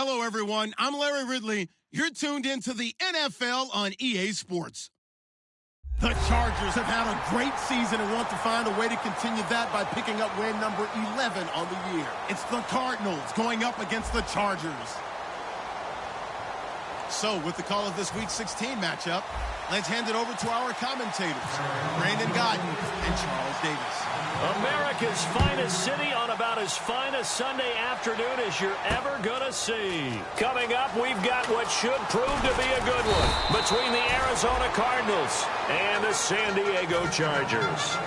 Hello, everyone. I'm Larry Ridley. You're tuned into the NFL on EA Sports. The Chargers have had a great season and want to find a way to continue that by picking up win number 11 on the year. It's the Cardinals going up against the Chargers. So, with the call of this Week 16 matchup, let's hand it over to our commentators, Brandon Godden and Charles Davis. America's finest city on about as fine a Sunday afternoon as you're ever going to see. Coming up, we've got what should prove to be a good one between the Arizona Cardinals and the San Diego Chargers.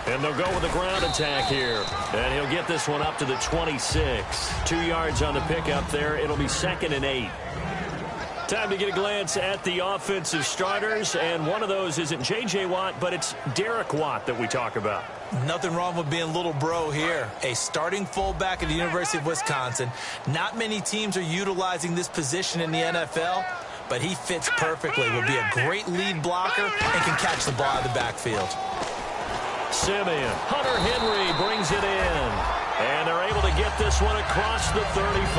And they'll go with a ground attack here. And he'll get this one up to the 26. 2 yards on the pickup there. It'll be 2nd and 8. Time to get a glance at the offensive starters. And one of those isn't J.J. Watt, but it's Derek Watt that we talk about. Nothing wrong with being little bro here. A starting fullback at the University of Wisconsin. Not many teams are utilizing this position in the NFL, but he fits perfectly. Will be a great lead blocker and can catch the ball out of the backfield. Simeon. Hunter Henry brings it in. And they're able to get this one across the 35.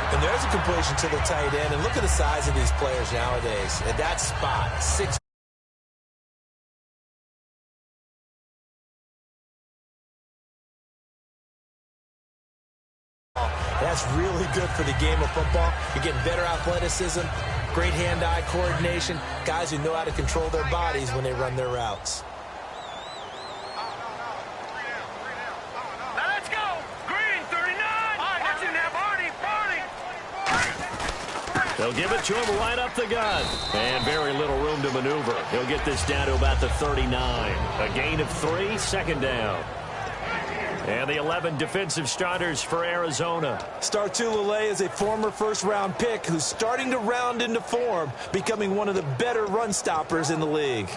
And there's a completion to the tight end. And look at the size of these players nowadays. At that spot, 6. That's really good for the game of football. You're getting better athleticism, great hand-eye coordination, guys who know how to control their bodies when they run their routes. They'll give it to him right up the gut. And very little room to maneuver. He'll get this down to about the 39. A gain of 3, 2nd down. And the 11 defensive starters for Arizona. Startulele is a former first-round pick who's starting to round into form, becoming one of the better run stoppers in the league.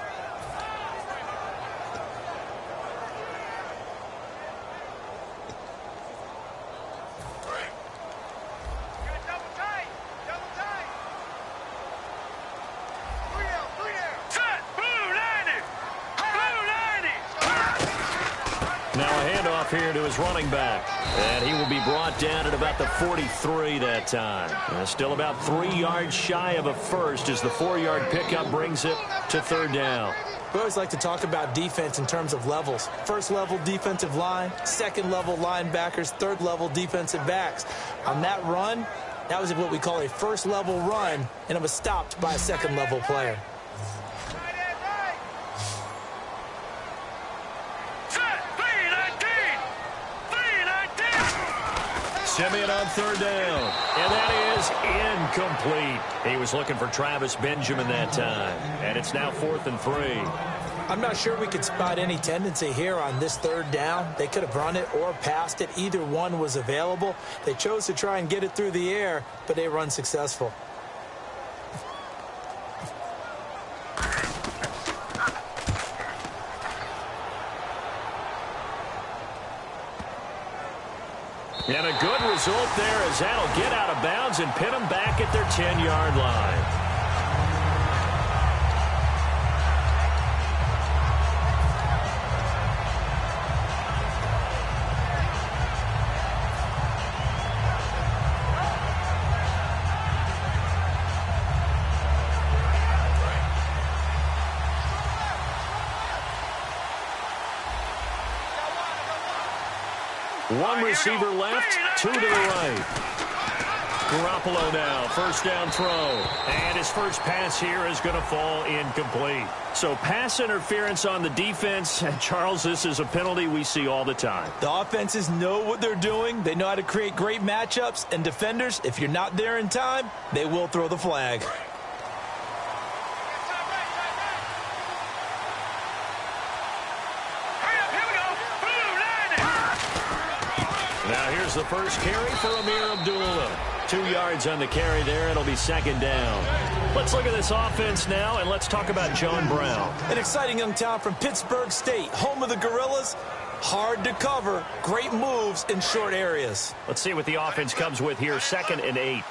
Here to his running back, and he will be brought down at about the 43 that time. Still about 3 yards shy of a first as the 4-yard pickup brings it to 3rd down. We always like to talk about defense in terms of levels. First level defensive line, second level linebackers, third level defensive backs. On that run, that was what we call a first level run, and it was stopped by a second level player. Simeon on 3rd down, and that is incomplete. He was looking for Travis Benjamin that time, and it's now 4th and 3. I'm not sure we could spot any tendency here on this 3rd down. They could have run it or passed it. Either one was available. They chose to try and get it through the air, but they were unsuccessful. And a good result there as that'll get out of bounds and pin them back at their 10-yard line. One receiver left, 2 to the right. Garoppolo now, 1st down throw. And his first pass here is going to fall incomplete. So pass interference on the defense. And Charles, this is a penalty we see all the time. The offenses know what they're doing. They know how to create great matchups. And defenders, if you're not there in time, they will throw the flag. Now here's the first carry for Amir Abdullah. 2 yards on the carry there. It'll be second down. Let's look at this offense now, and let's talk about John Brown. An exciting young talent from Pittsburgh State, home of the Gorillas. Hard to cover. Great moves in short areas. Let's see what the offense comes with here. 2nd and 8.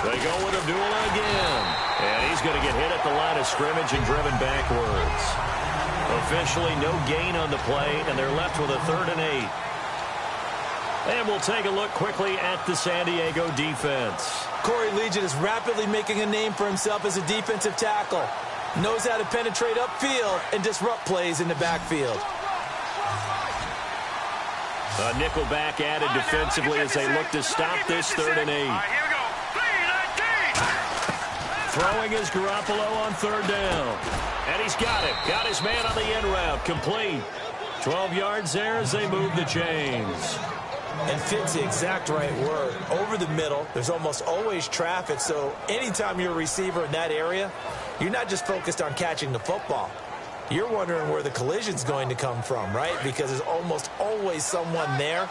They go with Abdullah again. And he's going to get hit at the line of scrimmage and driven backwards. Officially no gain on the play, and they're left with a 3rd and 8. And we'll take a look quickly at the San Diego defense. Corey Legion is rapidly making a name for himself as a defensive tackle. Knows how to penetrate upfield and disrupt plays in the backfield. A nickel back added defensively as they look to stop this 3rd and 8. Throwing is Garoppolo on 3rd down. And he's got it. Got his man on the end route. Complete. 12 yards there as they move the chains. And fit's the exact right word. Over the middle, there's almost always traffic. So anytime you're a receiver in that area, you're not just focused on catching the football. You're wondering where the collision's going to come from, right? Because there's almost always someone there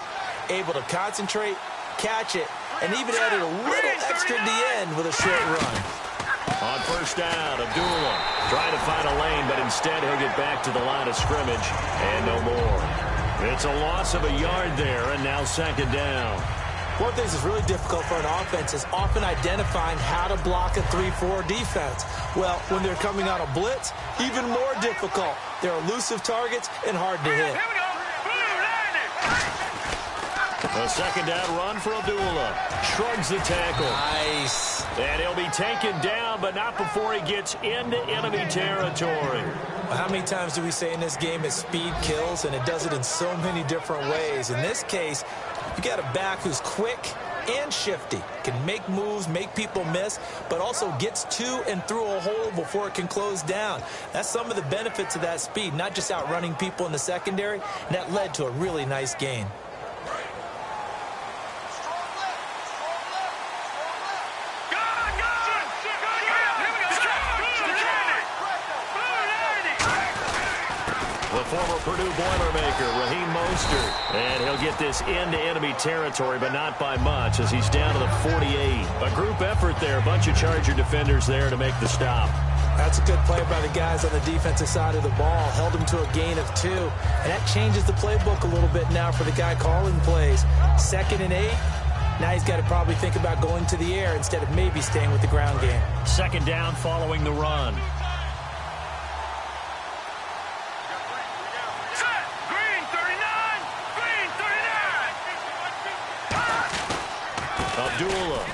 able to concentrate, catch it, and even added a little extra at the end with a short run. On 1st down, Abdullah trying to find a lane, but instead he'll get back to the line of scrimmage and no more. It's a loss of a yard there, and now 2nd down. One of the things that's really difficult for an offense is often identifying how to block a 3-4 defense. Well, when they're coming on a blitz, even more difficult. They're elusive targets and hard to hit. A 2nd down run for Abdullah. Shrugs the tackle. Nice. And he'll be taken down, but not before he gets into enemy territory. How many times do we say in this game that speed kills, and it does it in so many different ways? In this case, you got a back who's quick and shifty, can make moves, make people miss, but also gets to and through a hole before it can close down. That's some of the benefits of that speed, not just outrunning people in the secondary, and that led to a really nice gain. Former Purdue Boilermaker, Raheem Mostert. And he'll get this into enemy territory, but not by much as he's down to the 48. A group effort there. A bunch of Charger defenders there to make the stop. That's a good play by the guys on the defensive side of the ball. Held him to a gain of 2. And that changes the playbook a little bit now for the guy calling plays. 2nd and 8. Now he's got to probably think about going to the air instead of maybe staying with the ground game. 2nd down following the run. Abdullah.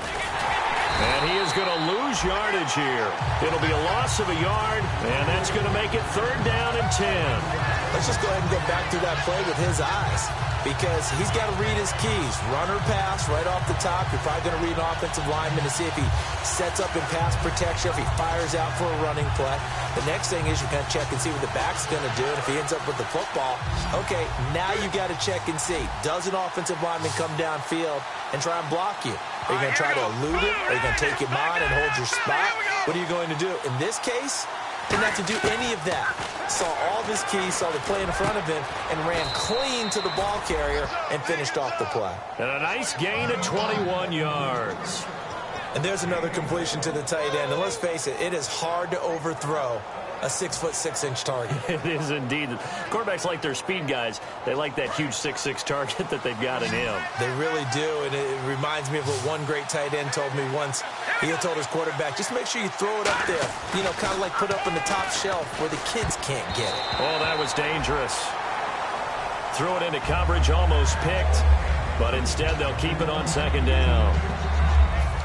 And he is going to lose yardage here. It'll be a loss of a yard, and that's going to make it 3rd down and 10. Let's just go ahead and go back through that play with his eyes, because he's got to read his keys. Run or pass right off the top. You're probably going to read an offensive lineman to see if he sets up in pass protection, if he fires out for a running play. The next thing is you're going to check and see what the back's going to do, and if he ends up with the football, okay, now you got to check and see. Does an offensive lineman come downfield and try and block you? Are you going to try to elude him? Are you going to take him on and hold your spot? What are you going to do? In this case, didn't have to do any of that. Saw all of his keys, saw the play in front of him, and ran clean to the ball carrier and finished off the play. And a nice gain of 21 yards. And there's another completion to the tight end. And let's face it, it is hard to overthrow a 6'6" target. It is indeed. Quarterbacks like their speed guys. They like that huge 6'6" target that they've got in him. They really do, and it reminds me of what one great tight end told me once. He had told his quarterback, just make sure you throw it up there, you know, kind of like put up on the top shelf where the kids can't get it. Oh, that was dangerous. Threw it into coverage, almost picked, but instead they'll keep it on 2nd down.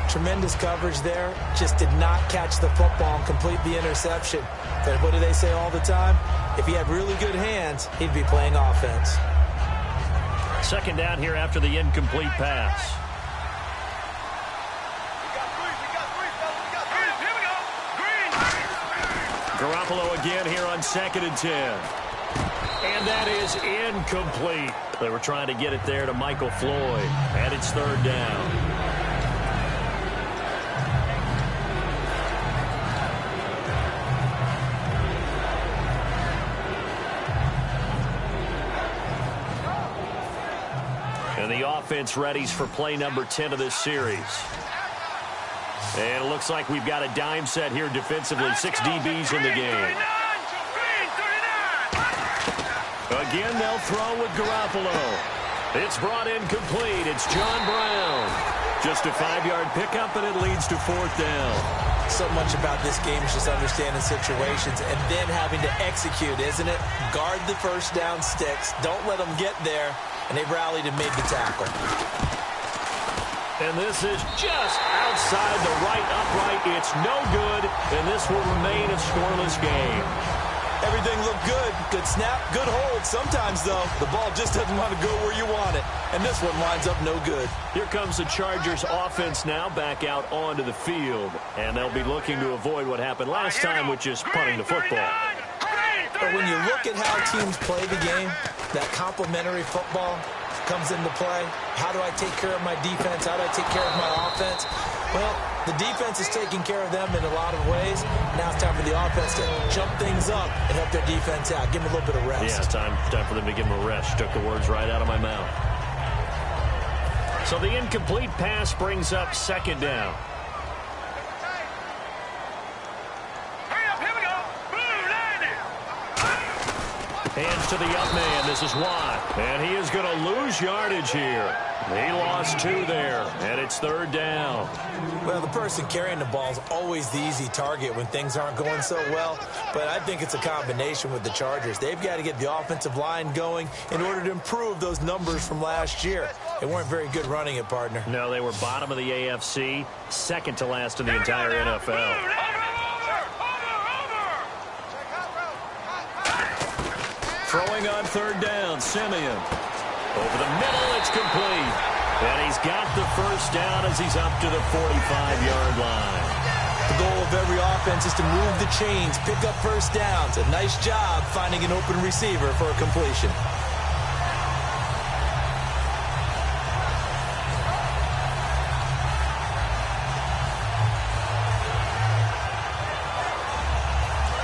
Tremendous coverage there. Just did not catch the football and complete the interception. But what do they say all the time? If he had really good hands, he'd be playing offense. 2nd down here after the incomplete pass. Garoppolo again here on 2nd and 10. And that is incomplete. They were trying to get it there to Michael Floyd. And it's 3rd down. offense readies for play number 10 of this series. And it looks like we've got a dime set here defensively. 6 DBs in the game. Again, they'll throw with Garoppolo. It's brought in complete. It's John Brown. Just a 5-yard pickup, and it leads to 4th down. So much about this game is just understanding situations and then having to execute, isn't it? Guard the first down sticks. Don't let them get there. And they rallied and made the tackle. And this is just outside the right upright. It's no good, and this will remain a scoreless game. Everything looked good. Good snap, good hold. Sometimes, though, the ball just doesn't want to go where you want it. And this one winds up no good. Here comes the Chargers offense now back out onto the field. And they'll be looking to avoid what happened last time, which is punting the football. But when you look at how teams play the game, that complementary football comes into play. How do I take care of my defense? How do I take care of my offense? Well, the defense is taking care of them in a lot of ways. Now it's time for the offense to jump things up and help their defense out. Give them a little bit of rest. Yeah, time for them to give them a rest. Took the words right out of my mouth. So the incomplete pass brings up 2nd down. Hands to the up man. This is Watt. And he is going to lose yardage here. He lost 2 there. And it's 3rd down. Well, the person carrying the ball is always the easy target when things aren't going so well. But I think it's a combination with the Chargers. They've got to get the offensive line going in order to improve those numbers from last year. They weren't very good running it, partner. No, they were bottom of the AFC, 2nd to last in the entire NFL. Throwing on 3rd down, Simeon. Over the middle, it's complete. And he's got the 1st down as he's up to the 45-yard line. The goal of every offense is to move the chains, pick up 1st downs. A nice job finding an open receiver for a completion.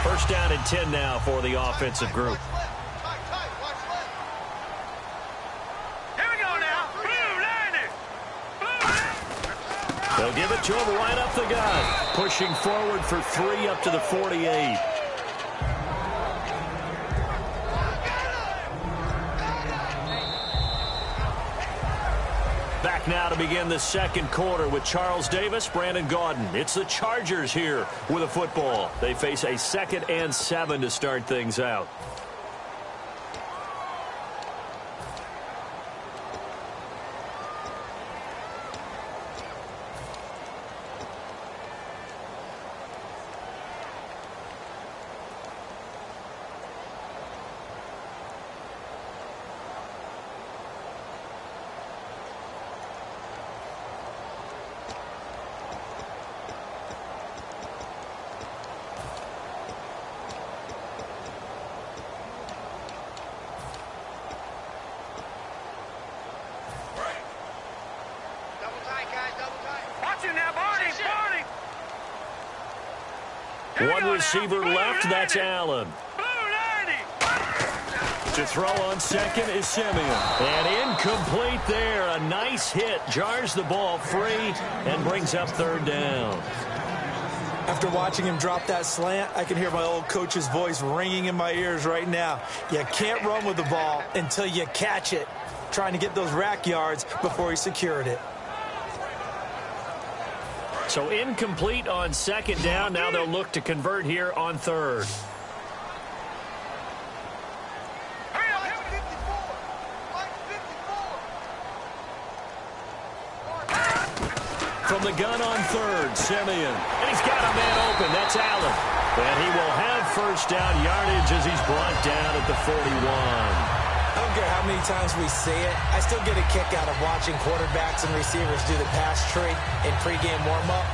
First down and 10 now for the offensive group. They'll give it to him right up the gut. Pushing forward for 3 up to the 48. Back now to begin the 2nd quarter with Charles Davis, Brandon Gaudin. It's the Chargers here with a football. They face a 2nd and 7 to start things out. One receiver left, that's Allen. To throw on 2nd is Simeon. And incomplete there. A nice hit. Jars the ball free and brings up 3rd down. After watching him drop that slant, I can hear my old coach's voice ringing in my ears right now. You can't run with the ball until you catch it. Trying to get those rack yards before he secured it. So incomplete on 2nd down. Now they'll look to convert here on 3rd. From the gun on 3rd, Simeon. And he's got a man open. That's Allen. And he will have 1st down yardage as he's brought down at the 41. I don't care how many times we see it. I still get a kick out of watching quarterbacks and receivers do the pass tree in pregame warm-up.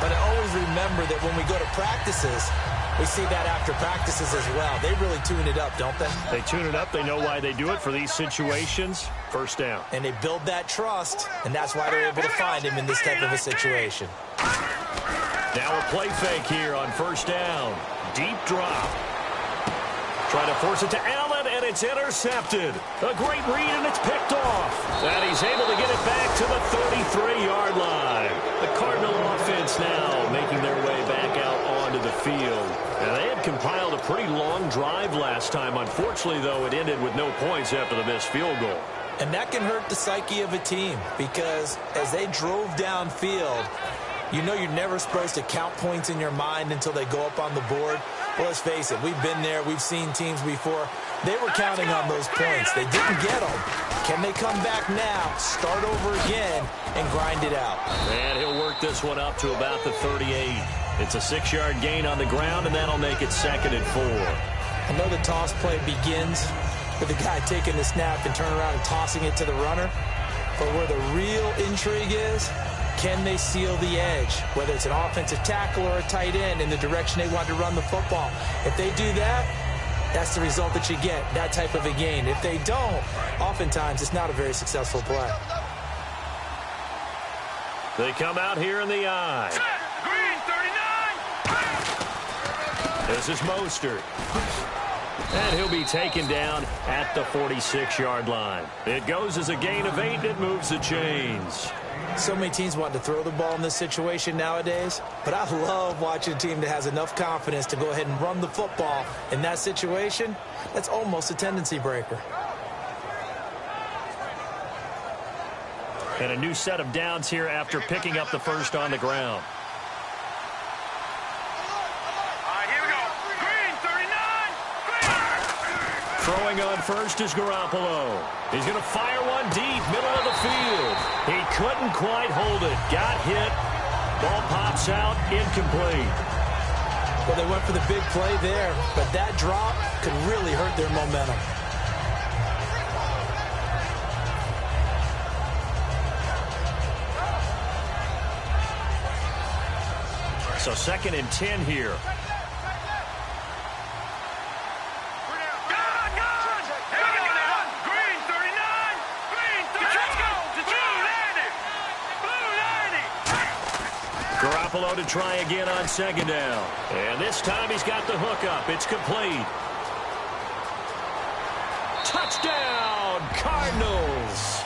But I always remember that when we go to practices, we see that after practices as well. They really tune it up, don't they? They tune it up. They know why they do it for these situations. 1st down. And they build that trust, and that's why they're able to find him in this type of a situation. Now a play fake here on 1st down. Deep drop. Try to force it to Allen, and and it's intercepted. A great read, and it's picked off. And he's able to get it back to the 33-yard line. The Cardinal offense now making their way back out onto the field. And they had compiled a pretty long drive last time. Unfortunately, though, it ended with no points after the missed field goal. And that can hurt the psyche of a team because as they drove downfield, you know you're never supposed to count points in your mind until they go up on the board. Well, let's face it, we've been there. We've seen teams before. They were counting on those points. They didn't get them. Can they come back now, start over again, and grind it out? And he'll work this one up to about the 38. It's a 6-yard gain on the ground, and that'll make it 2nd and 4. I know the toss play begins with the guy taking the snap and turning around and tossing it to the runner. But where the real intrigue is, can they seal the edge, whether it's an offensive tackle or a tight end in the direction they want to run the football? If they do that, that's the result that you get, that type of a gain. If they don't, oftentimes it's not a very successful play. They come out here in the eye. Green 39. This is Mostert. And he'll be taken down at the 46-yard line. It goes as a gain of 8, and it moves the chains. So many teams want to throw the ball in this situation nowadays, but I love watching a team that has enough confidence to go ahead and run the football in that situation. That's almost a tendency breaker. And a new set of downs here after picking up the first on the ground. Throwing on first is Garoppolo. He's going to fire one deep, middle of the field. He couldn't quite hold it. Got hit. Ball pops out, incomplete. Well, they went for the big play there, but that drop could really hurt their momentum. So 2nd and 10 here. Garoppolo to try again on 2nd down. And this time he's got the hook up. It's complete. Touchdown, Cardinals.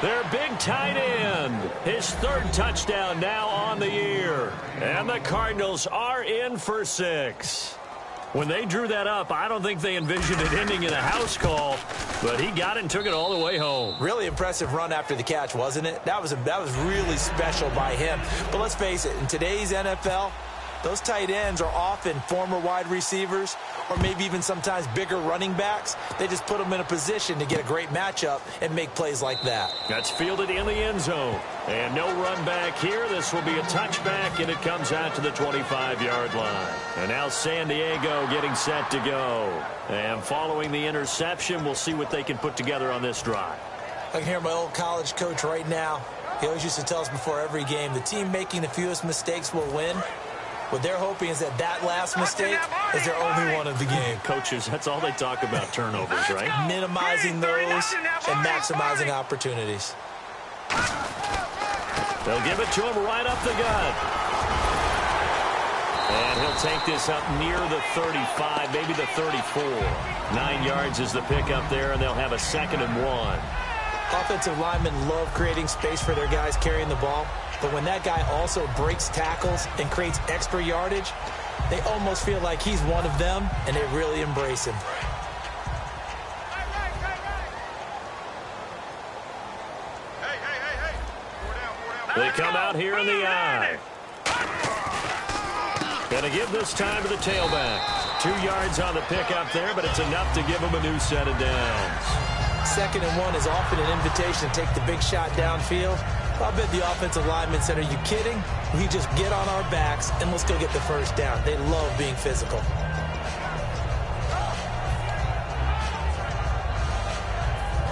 Their big tight end. His 3rd touchdown now on the year. And the Cardinals are in for 6. When they drew that up, I don't think they envisioned it ending in a house call, but he got it and took it all the way home. Really impressive run after the catch, wasn't it? That was really special by him. But let's face it, in today's NFL, those tight ends are often former wide receivers or maybe even sometimes bigger running backs. They just put them in a position to get a great matchup and make plays like that. That's fielded in the end zone. And no run back here. This will be a touchback, and it comes out to the 25-yard line. And now San Diego getting set to go. And following the interception, we'll see what they can put together on this drive. I can hear my old college coach right now. He always used to tell us before every game, the team making the fewest mistakes will win. What they're hoping is that last mistake is their only one of the game. Coaches, that's all they talk about, turnovers, right? Minimizing those and maximizing opportunities. They'll give it to him right up the gut. And he'll take this up near the 35, maybe the 34. 9 yards is the pickup there, and they'll have a 2nd and 1. Offensive linemen love creating space for their guys carrying the ball. But when that guy also breaks tackles and creates extra yardage, they almost feel like he's one of them, and they really embrace him. They come out here in the eye. Going to give this time to the tailback. 2 yards on the pickup there, but it's enough to give him a new set of downs. 2nd and 1 is often an invitation to take the big shot downfield. I bet the offensive lineman said, are you kidding? We just get on our backs and let's go get the first down. They love being physical.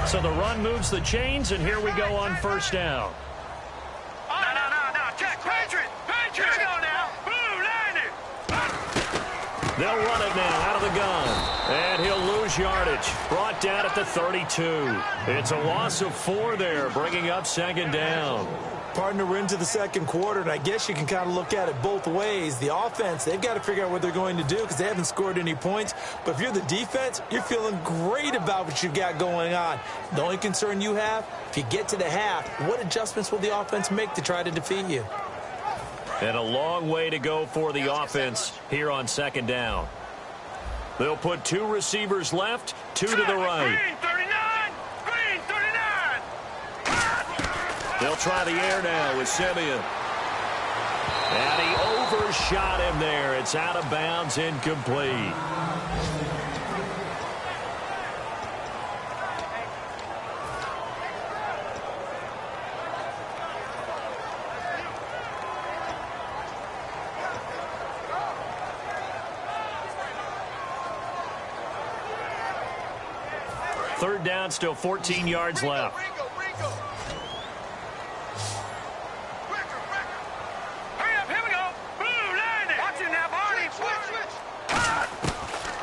So the run moves the chains, and here we go on 1st down. No. Check. Patriot. Here we go now. Blue, landed. They'll run it now out of the gun. And he'll lose yardage. Brought down at the 32. It's a loss of 4 there, bringing up 2nd down. Partner, we're into the second quarter, and I guess you can kind of look at it both ways. The offense, they've got to figure out what they're going to do because they haven't scored any points. But if you're the defense, you're feeling great about what you've got going on. The only concern you have, if you get to the half, what adjustments will the offense make to try to defeat you? And a long way to go for the offense here on second down. They'll put 2 receivers left, 2 to the right. Green 39! Green 39! They'll try the air now with Simeon. And he overshot him there. It's out of bounds, incomplete. Third down, still 14 yards left.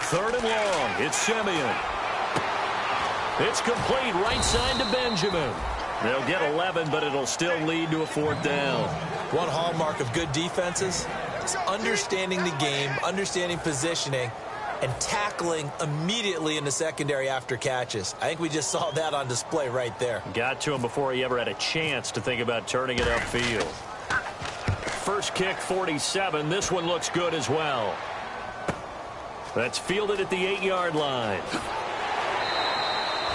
Third and long. It's Simeon. It's complete right side to Benjamin. They'll get 11, but it'll still lead to a 4th down. One hallmark of good defenses is understanding the game, understanding positioning, and tackling immediately in the secondary after catches. I think we just saw that on display right there. Got to him before he ever had a chance to think about turning it upfield. First kick, 47. This one looks good as well. That's fielded at the 8-yard line.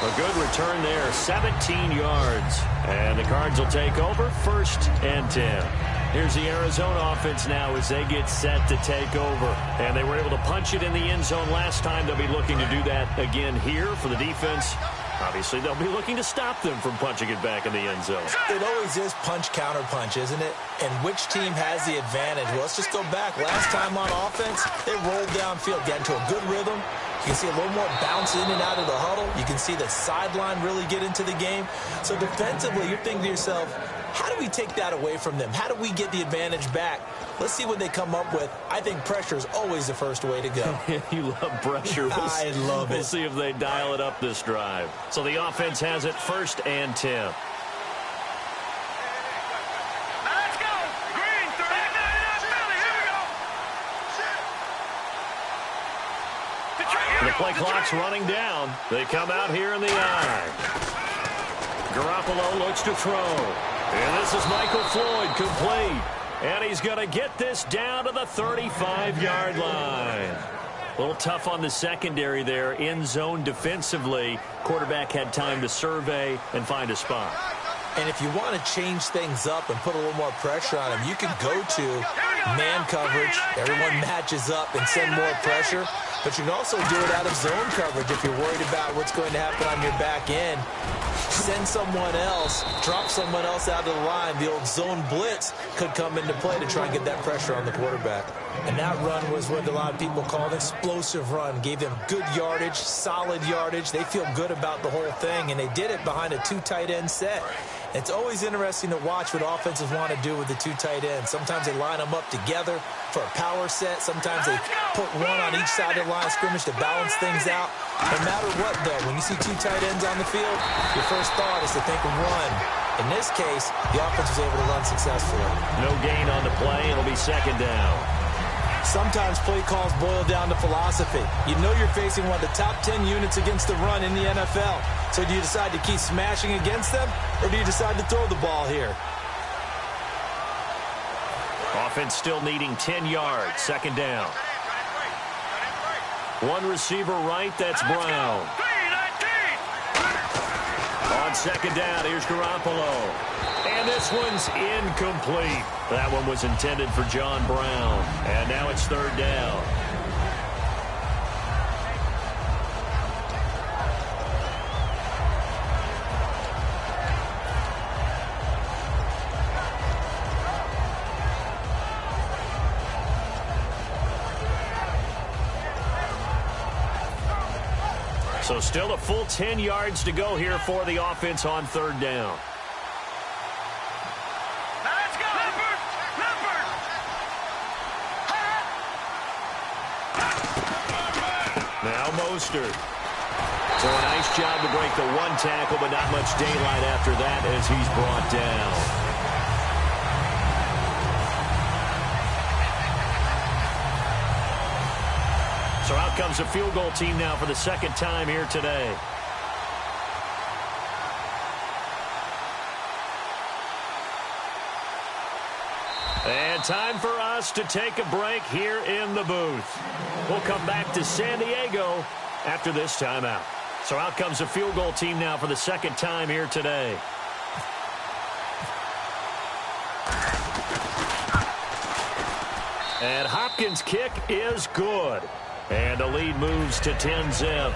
A good return there, 17 yards. And the Cards will take over, 1st and 10. Here's the Arizona offense now as they get set to take over. And they were able to punch it in the end zone last time. They'll be looking to do that again here for the defense. Obviously, they'll be looking to stop them from punching it back in the end zone. It always is punch-counter-punch, isn't it? And which team has the advantage? Well, let's just go back. Last time on offense, they rolled downfield, got into a good rhythm. You can see a little more bounce in and out of the huddle. You can see the sideline really get into the game. So defensively, you're thinking to yourself, how do we take that away from them? How do we get the advantage back? Let's see what they come up with. I think pressure is always the first way to go. You love pressure. I love it. We'll see if they dial it up this drive. So the offense has it 1st and 10. Let's go! Green 39, Billy, here we go! The play clock's running down. They come out here in the eye. Garoppolo looks to throw. And this is Michael Floyd, complete. And he's going to get this down to the 35-yard line. A little tough on the secondary there, in zone defensively. Quarterback had time to survey and find a spot. And if you want to change things up and put a little more pressure on him, you can go to man coverage. Everyone matches up and send more pressure. But you can also do it out of zone coverage if you're worried about what's going to happen on your back end. Send someone else, drop someone else out of the line. The old zone blitz could come into play to try and get that pressure on the quarterback. And that run was what a lot of people call an explosive run. Gave them good yardage, solid yardage. They feel good about the whole thing, and they did it behind a 2 tight end set. It's always interesting to watch what offenses want to do with the 2 tight ends. Sometimes they line them up together for a power set. Sometimes they put one on each side of the line of scrimmage to balance things out. No matter what, though, when you see 2 tight ends on the field, your first thought is to think run. In this case, the offense was able to run successfully. No gain on the play. It'll be 2nd down. Sometimes play calls boil down to philosophy. You know you're facing one of the top 10 units against the run in the NFL. So do you decide to keep smashing against them, or do you decide to throw the ball here? Offense still needing 10 yards. 2nd down. One receiver right, that's Brown. On 2nd down, here's Garoppolo. And this one's incomplete. That one was intended for John Brown. And now it's 3rd down. So still a full 10 yards to go here for the offense on 3rd down. Let's go! Leopard! Now Mostert. So a nice job to break the 1 tackle, but not much daylight after that as he's brought down. So out comes a field goal team now for the second time here today. And time for us to take a break here in the booth. We'll come back to San Diego after this timeout. So out comes a field goal team now for the second time here today. And Hopkins' kick is good. And the lead moves to 10-zip.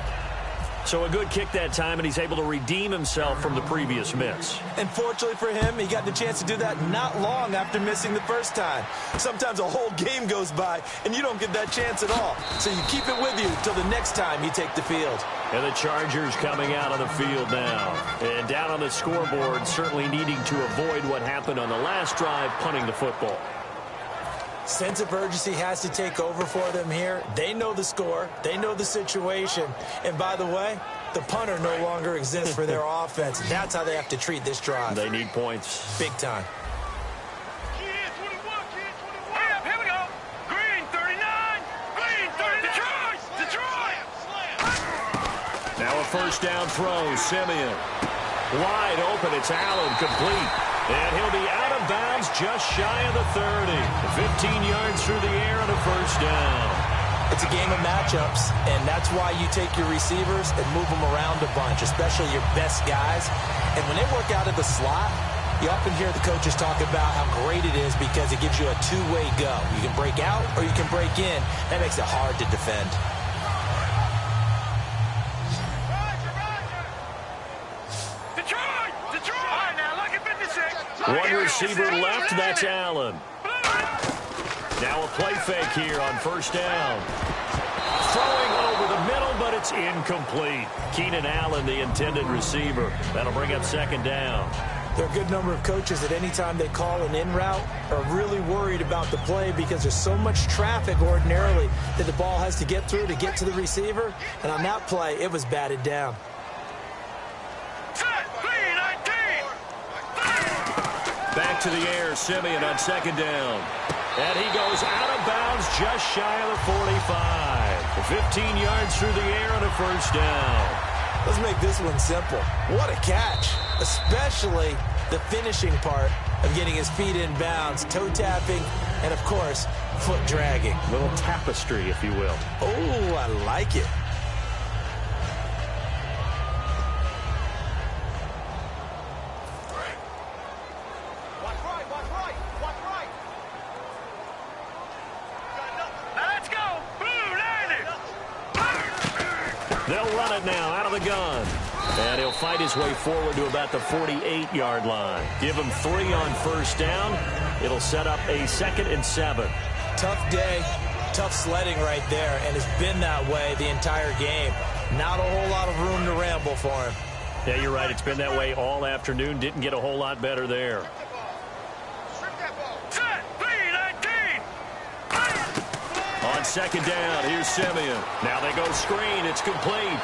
So a good kick that time, and he's able to redeem himself from the previous miss. And fortunately for him, he got the chance to do that not long after missing the first time. Sometimes a whole game goes by, and you don't get that chance at all. So you keep it with you till the next time you take the field. And the Chargers coming out on the field now. And down on the scoreboard, certainly needing to avoid what happened on the last drive, punting the football. Sense of urgency has to take over for them here. They know the score. They know the situation. And by the way, the punter no longer exists for their offense. That's how they have to treat this drive. They need points. Big time. Here we go. Green 39. Green 39. Detroit. Now a first down throw. Simeon. Wide open. It's Allen, complete. And he'll be out of bounds just shy of the 30. 15 yards through the air and a first down. It's a game of matchups, and that's why you take your receivers and move them around a bunch, especially your best guys. And when they work out of the slot, you often hear the coaches talk about how great it is because it gives you a two-way go. You can break out or you can break in. That makes it hard to defend. One receiver left, that's Allen. Now a play fake here on first down. Throwing over the middle, but it's incomplete. Keenan Allen, the intended receiver. That'll bring up second down. There are a good number of coaches that any time they call an in route are really worried about the play because there's so much traffic ordinarily that the ball has to get through to get to the receiver. And on that play, it was batted down. Back to the air, Simeon on second down. And he goes out of bounds just shy of the 45. 15 yards through the air and a first down. Let's make this one simple. What a catch, especially the finishing part of getting his feet in bounds, toe tapping, and, of course, foot dragging. A little tapestry, if you will. Oh, I like it. They'll run it now out of the gun. And he'll fight his way forward to about the 48-yard line. Give him 3 on first down. It'll set up a 2nd and 7. Tough day, tough sledding right there, and it's been that way the entire game. Not a whole lot of room to ramble for him. Yeah, you're right. It's been that way all afternoon. Didn't get a whole lot better there. On second down, here's Simeon. Now they go screen. It's complete.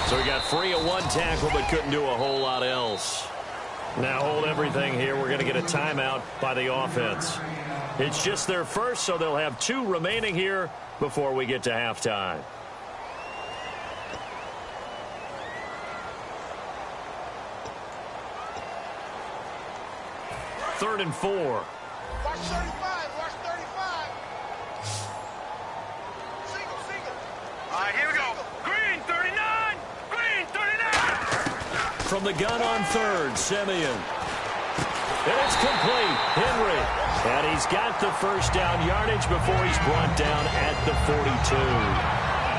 So he got free of one tackle but couldn't do a whole lot else. Now hold everything here. We're going to get a timeout by the offense. It's just their first, so they'll have 2 remaining here before we get to halftime. Third and 4. Watch 35. Watch 35. Single. All right, here we go. Green 39. Green 39. From the gun on third, Simeon. And it's complete. Henry. And he's got the first down yardage before he's brought down at the 42.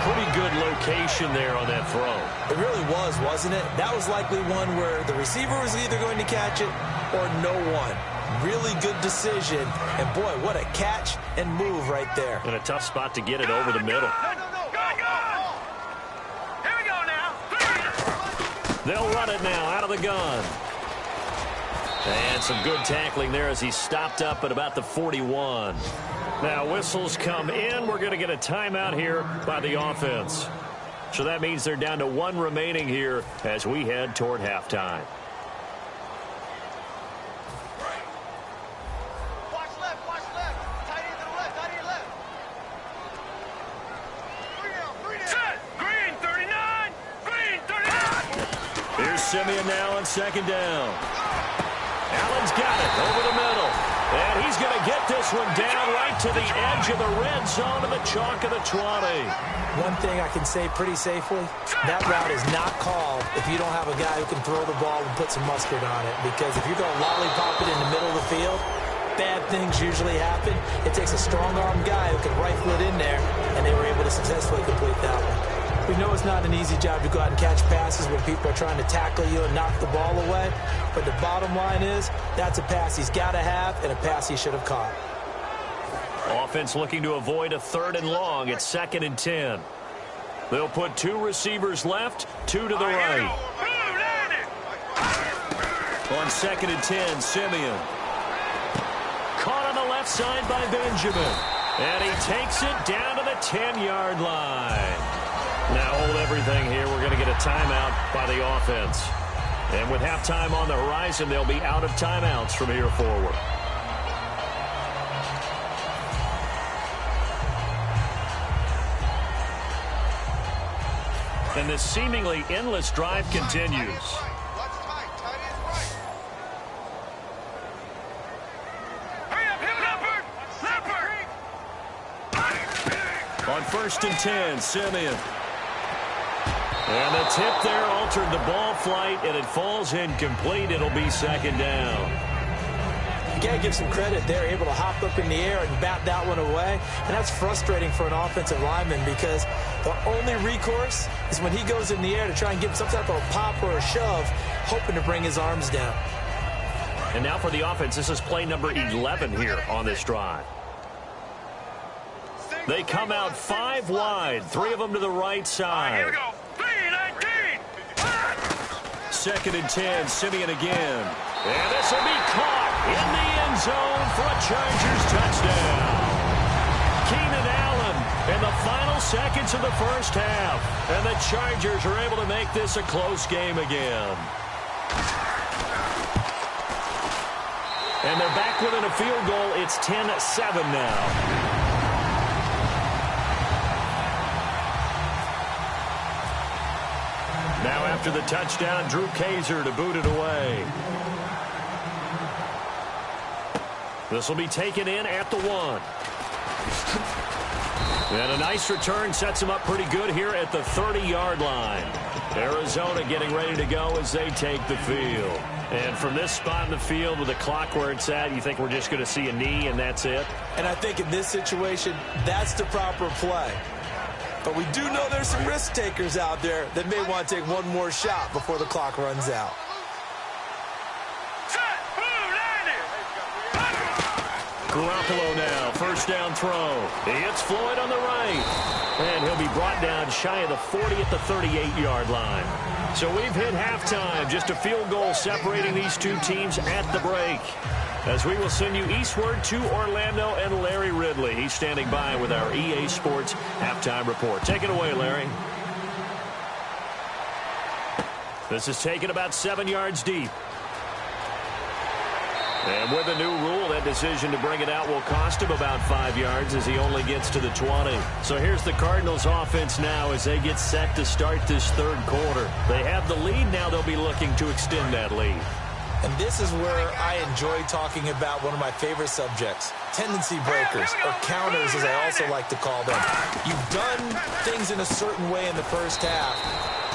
Pretty good location there on that throw. It really was, wasn't it? That was likely one where the receiver was either going to catch it or no one. Really good decision. And, boy, what a catch and move right there. And a tough spot to get it over the middle. Go. Here we go now. They'll run it now out of the gun. And some good tackling there as he stopped up at about the 41. Now whistles come in. We're going to get a timeout here by the offense. So that means they're down to 1 remaining here as we head toward halftime. Watch left. Tight end to the left. Simeon now on second down. Allen's got it over the middle. And he's going to get this one down right to the edge of the red zone of the chalk of the 20. One thing I can say pretty safely, that route is not called if you don't have a guy who can throw the ball and put some mustard on it. Because if you're going to lollipop it in the middle of the field, bad things usually happen. It takes a strong-armed guy who can rifle it in there, and they were able to successfully complete that one. We know it's not an easy job to go out and catch passes when people are trying to tackle you and knock the ball away. But the bottom line is, that's a pass he's got to have and a pass he should have caught. Offense looking to avoid a 3rd and long. It's 2nd and 10. They'll put 2 receivers left, 2 to the right. On 2nd and 10, Simeon. Caught on the left side by Benjamin. And he takes it down to the 10-yard line. Now hold everything here. We're going to get a timeout by the offense. And with halftime on the horizon, they'll be out of timeouts from here forward. And this seemingly endless drive continues. On 1st and 10, Simeon. And the tip there altered the ball flight, and it falls incomplete. It'll be 2nd down. You got to give some credit. They're able to hop up in the air and bat that one away. And that's frustrating for an offensive lineman because the only recourse is when he goes in the air to try and give some type of a pop or a shove, hoping to bring his arms down. And now for the offense, this is play number 11 here on this drive. They come out 5 wide, 3 of them to the right side. Here we go. 3-19. 2nd and 10, Simeon again. And this will be caught in the end zone for a Chargers touchdown. Keenan Allen in the final seconds of the first half. And the Chargers are able to make this a close game again. And they're back within a field goal. It's 10-7 now. Now after the touchdown, Drew Kaiser to boot it away. This will be taken in at the 1. And a nice return sets him up pretty good here at the 30-yard line. Arizona getting ready to go as they take the field. And from this spot in the field with the clock where it's at, you think we're just going to see a knee and that's it? And I think in this situation, that's the proper play. But we do know there's some risk takers out there that may want to take one more shot before the clock runs out. Garoppolo now, 1st down throw. He hits Floyd on the right. And he'll be brought down shy of the 40 at the 38-yard line. So we've hit halftime. Just a field goal separating these two teams at the break. As we will send you eastward to Orlando and Larry Ridley. He's standing by with our EA Sports halftime report. Take it away, Larry. This is taken about 7 yards deep. And with the new rule, that decision to bring it out will cost him about 5 yards as he only gets to the 20. So here's the Cardinals offense now as they get set to start this 3rd quarter. They have the lead. Now they'll be looking to extend that lead. And this is where I enjoy talking about one of my favorite subjects, tendency breakers, or counters as I also like to call them. You've done things in a certain way in the first half,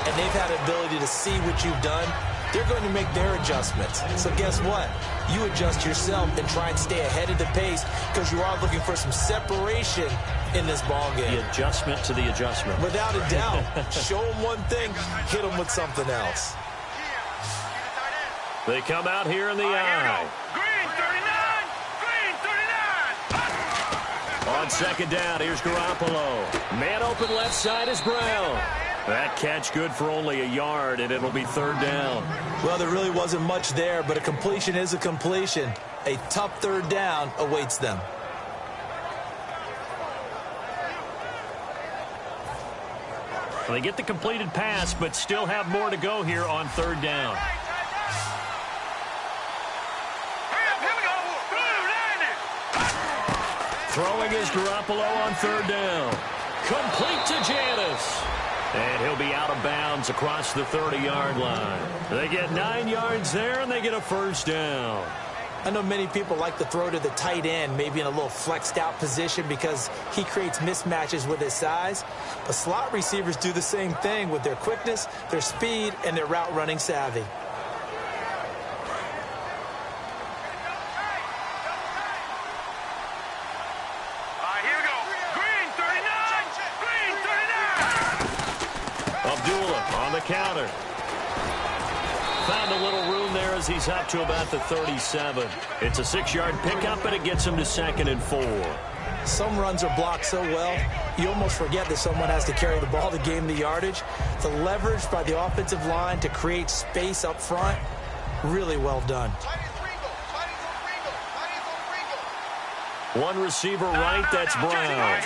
and they've had the ability to see what you've done. They're going to make their adjustments. So guess what? You adjust yourself and try and stay ahead of the pace because you are looking for some separation in this ball game. The adjustment to the adjustment. Without a doubt. Show them one thing, hit them with something else. They come out here in the eye. Green 39. Green 39. On 2nd down, here's Garoppolo. Man open left side is Brown. That catch good for only a yard, and it'll be 3rd down. Well, there really wasn't much there, but a completion is a completion. A tough 3rd down awaits them. They get the completed pass, but still have more to go here on 3rd down. Throwing is Garoppolo on 3rd down. Complete to Janis. And he'll be out of bounds across the 30-yard line. They get 9 yards there, and they get a first down. I know many people like to throw to the tight end, maybe in a little flexed out position because he creates mismatches with his size. But slot receivers do the same thing with their quickness, their speed, and their route running savvy. Here we go. Green 39. Green 39. Abdullah on the counter. Found a little room there as he's up to about the 37. It's a 6-yard pickup, and it gets him to 2nd and 4. Some runs are blocked so well, you almost forget that someone has to carry the ball to gain the yardage. The leverage by the offensive line to create space up front, really well done. One receiver right, that's Brown.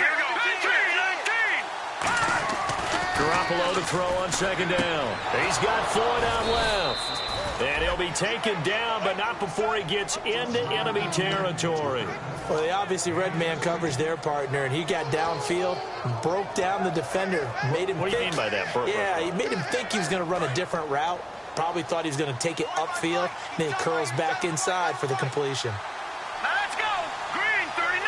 Garoppolo to throw on 2nd down. He's got Floyd out left. And he'll be taken down, but not before he gets into enemy territory. Well, they obviously read man coverage their partner, and he got downfield, broke down the defender, made him What do you mean by that? Yeah, he made him think he was going to run a different route. Probably thought he was going to take it upfield. Then he curls back inside for the completion. Now let's go. Green 39.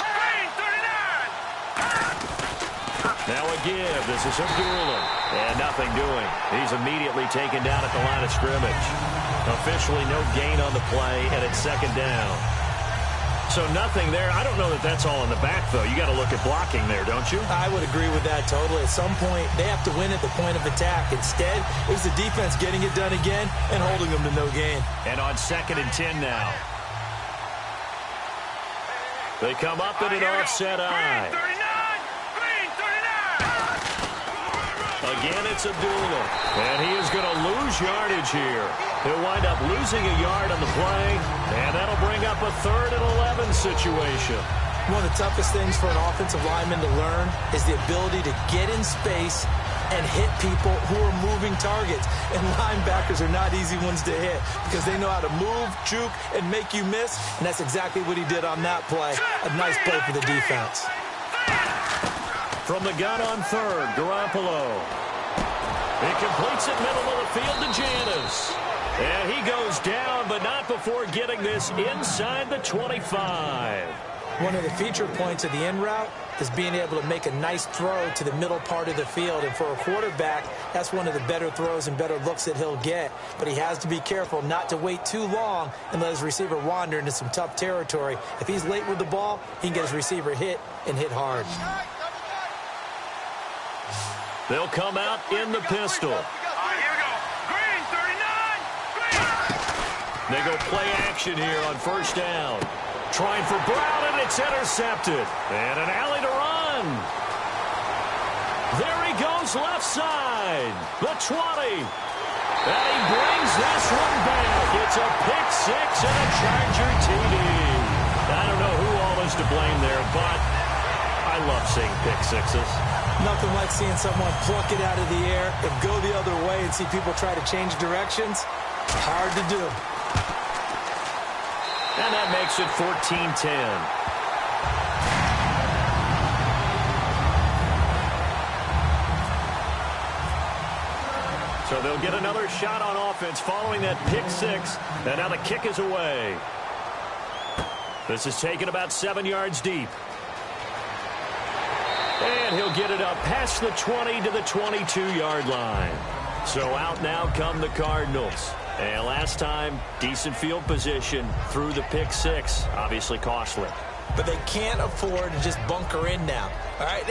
Green 39. Now a give. This is Abdullah. And nothing doing. He's immediately taken down at the line of scrimmage. Officially no gain on the play, and it's 2nd down. So nothing there. I don't know that that's all in the back, though. You got to look at blocking there, don't you? I would agree with that totally. At some point, they have to win at the point of attack. Instead, it was the defense getting it done again and holding them to no gain. And on 2nd and 10 now. They come up in an offset eye. Green 39. Green 39. Again, it's Abdullah. And he is going to lose yardage here. He'll wind up losing a yard on the play, and that'll bring up a 3rd and 11 situation. One of the toughest things for an offensive lineman to learn is the ability to get in space and hit people who are moving targets. And linebackers are not easy ones to hit because they know how to move, juke, and make you miss. And that's exactly what he did on that play. A nice play for the defense. From the gun on 3rd, Garoppolo. He completes it middle of the field to Janis. And he goes down, but not before getting this inside the 25. One of the feature points of the in route is being able to make a nice throw to the middle part of the field. And for a quarterback, that's one of the better throws and better looks that he'll get. But he has to be careful not to wait too long and let his receiver wander into some tough territory. If he's late with the ball, he can get his receiver hit and hit hard. They'll come out in the pistol. Here we go. Green 39. Green. They go play action here on 1st down. Trying for Brown, and it's intercepted. And an alley to run. There he goes left side. The 20. And he brings this one back. It's a pick 6 and a Charger TD. I don't know who all is to blame there, but I love seeing pick 6s. Nothing like seeing someone pluck it out of the air and go the other way and see people try to change directions. Hard to do. And that makes it 14-10. So they'll get another shot on offense following that pick 6. And now the kick is away. This is taken about 7 yards deep. And he'll get it up past the 20 to the 22-yard line. So out now come the Cardinals. And last time, decent field position through the pick 6. Obviously costly. But they can't afford to just bunker in now. All right,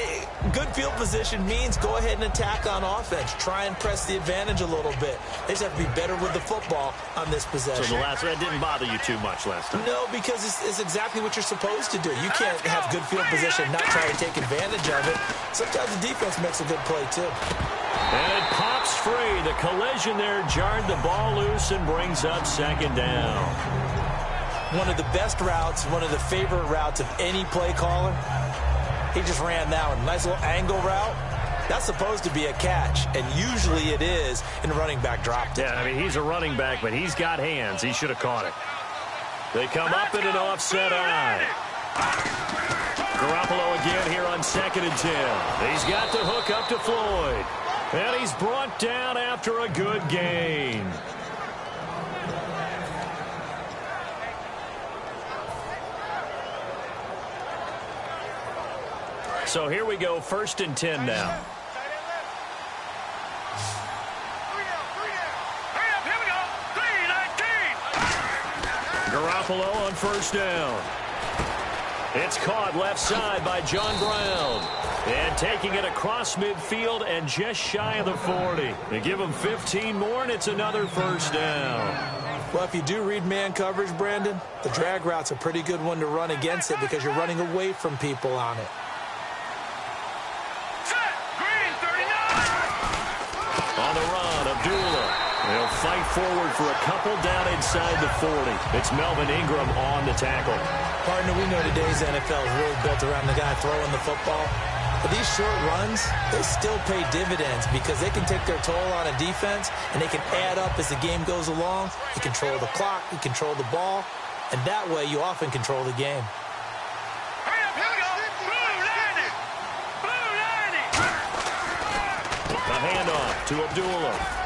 good field position means go ahead and attack on offense. Try and press the advantage a little bit. They just have to be better with the football on this possession. So that didn't bother you too much last time? No, because it's exactly what you're supposed to do. You can't have good field position, not try to take advantage of it. Sometimes the defense makes a good play, too. And it pops free. The collision there jarred the ball loose and brings up 2nd down. One of the best routes, one of the favorite routes of any play caller. He just ran that one. Nice little angle route. That's supposed to be a catch, and usually it is, and the running back dropped it. Yeah, I mean, he's a running back, but he's got hands. He should have caught it. They come up in an offset eye. Garoppolo again here on 2nd and 10. He's got the hook up to Floyd. And he's brought down after a good gain. So here we go, 1st and 10 now. Garoppolo on 1st down. It's caught left side by John Brown. And taking it across midfield and just shy of the 40. They give him 15 more, and it's another 1st down. Well, if you do read man coverage, Brandon, the drag route's a pretty good one to run against it because you're running away from people on it. On the run, Abdullah. They'll fight forward for a couple down inside the 40. It's Melvin Ingram on the tackle. Partner, we know today's NFL is really built around the guy throwing the football. But these short runs, they still pay dividends because they can take their toll on a defense and they can add up as the game goes along. You control the clock, you control the ball, and that way you often control the game. A handoff to Abdullah.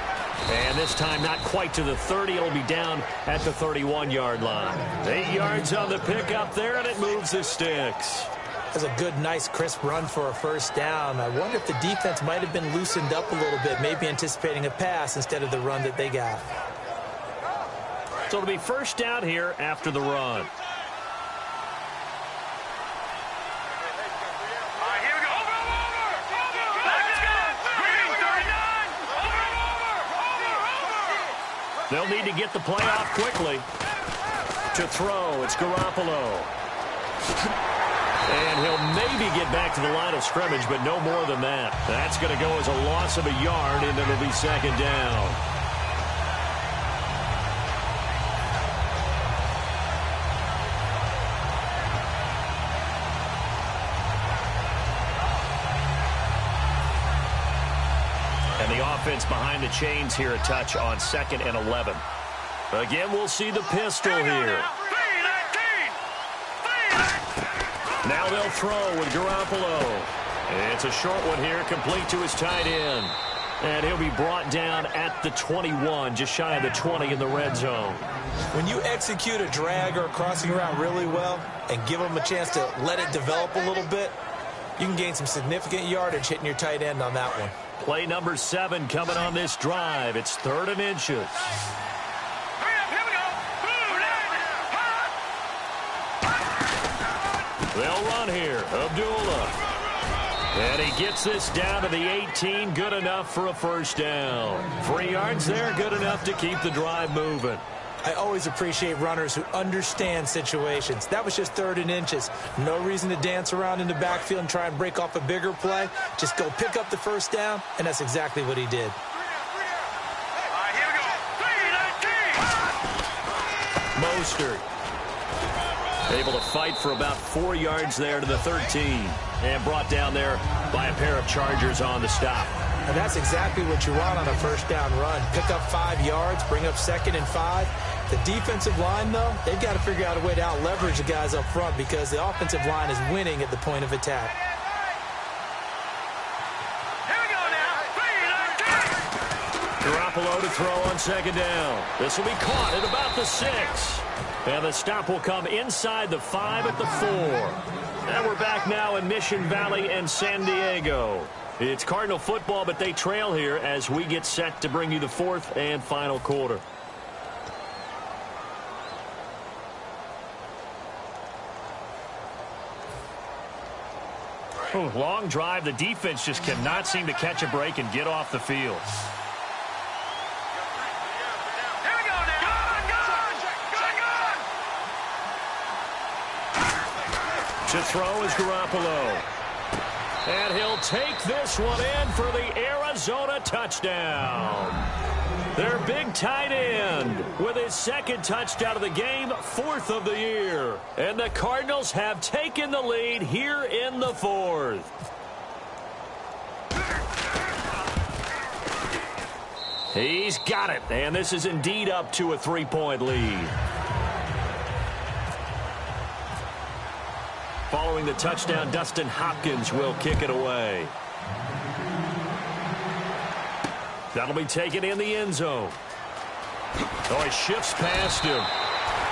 And this time not quite to the 30. It'll be down at the 31-yard line. 8 yards on the pickup there, and it moves the sticks. That's a good, nice, crisp run for a 1st down. I wonder if the defense might have been loosened up a little bit, maybe anticipating a pass instead of the run that they got. So it'll be 1st down here after the run. They'll need to get the play off quickly. To throw, it's Garoppolo. And he'll maybe get back to the line of scrimmage, but no more than that. That's going to go as a loss of a yard, and it'll be 2nd down. And the offense behind the chains here a touch on 2nd and 11. Again, we'll see the pistol here. Now they'll throw with Garoppolo. It's a short one here, complete to his tight end. And he'll be brought down at the 21, just shy of the 20 in the red zone. When you execute a drag or a crossing route really well and give them a chance to let it develop a little bit, you can gain some significant yardage hitting your tight end on that one. Play number 7 coming on this drive. It's 3rd and inches. They'll run here. Abdullah. And he gets this down to the 18. Good enough for a 1st down. 3 yards there. Good enough to keep the drive moving. I always appreciate runners who understand situations. That was just 3rd and inches. No reason to dance around in the backfield and try and break off a bigger play. Just go pick up the 1st down, and that's exactly what he did. Mostert able to fight for about 4 yards there to the 13. And brought down there by a pair of Chargers on the stop. And that's exactly what you want on a 1st down run. Pick up 5 yards, bring up 2nd and 5. The defensive line, though, they've got to figure out a way to out-leverage the guys up front because the offensive line is winning at the point of attack. Garoppolo to throw on 2nd down. This will be caught at about the 6. And the stop will come inside the 5 at the 4. And we're back now in Mission Valley and San Diego. It's Cardinal football, but they trail here as we get set to bring you the 4th and final quarter. Ooh, long drive. The defense just cannot seem to catch a break and get off the field. To throw is Garoppolo. And he'll take this one in for the Arizona touchdown. Their big tight end with his 2nd touchdown of the game, 4th of the year. And the Cardinals have taken the lead here in the 4th. He's got it, and this is indeed up to a 3-point lead. Following the touchdown, Dustin Hopkins will kick it away. That'll be taken in the end zone. Oh, he shifts past him.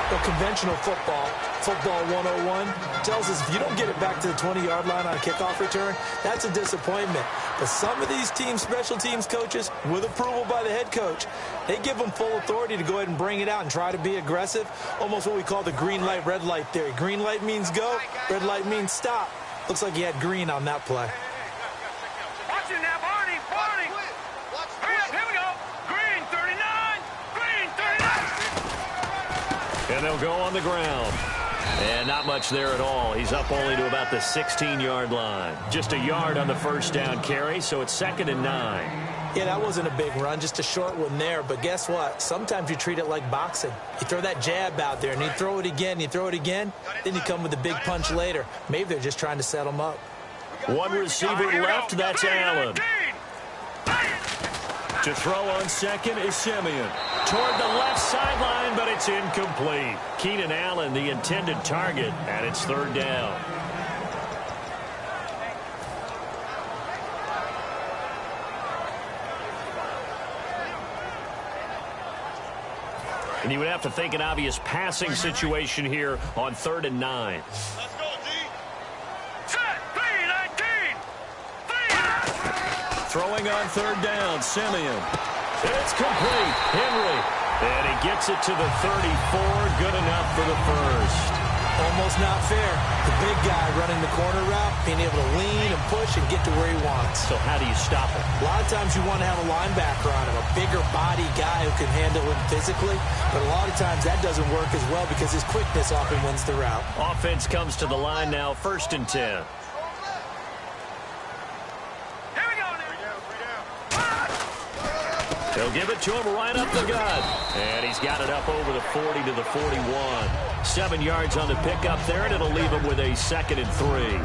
Well, conventional football 101, tells us if you don't get it back to the 20-yard line on a kickoff return, that's a disappointment. But some of these teams, special teams coaches, with approval by the head coach, they give them full authority to go ahead and bring it out and try to be aggressive, almost what we call the green light, red light theory. Green light means go, red light means stop. Looks like he had green on that play. Watch it now, Barney, Barney. Here we go. Green 39, green 39. And they'll go on the ground. And not much there at all. He's up only to about the 16-yard line. Just a yard on the first down carry, so it's 2nd and 9. Yeah, that wasn't a big run, just a short one there. But guess what? Sometimes you treat it like boxing. You throw that jab out there, and you throw it again, you throw it again, then you come with a big punch later. Maybe they're just trying to set him up. One receiver left, that's Allen. To throw on second is Simeon. Toward the left sideline, but it's incomplete. Keenan Allen, the intended target, and it's 3rd down. And you would have to think an obvious passing situation here on 3rd and 9. Let's go, D. Set, 3-19. Throwing on 3rd down, Simeon. It's complete. Henry. And he gets it to the 34. Good enough for the first. Almost not fair. The big guy running the corner route, being able to lean and push and get to where he wants. So how do you stop him? A lot of times you want to have a linebacker on him, a bigger body guy who can handle him physically. But a lot of times that doesn't work as well because his quickness often wins the route. Offense comes to the line now, 1st and 10. They'll give it to him right up the gut. And he's got it up over the 40 to the 41. 7 yards on the pickup there, and it'll leave him with a 2nd and 3.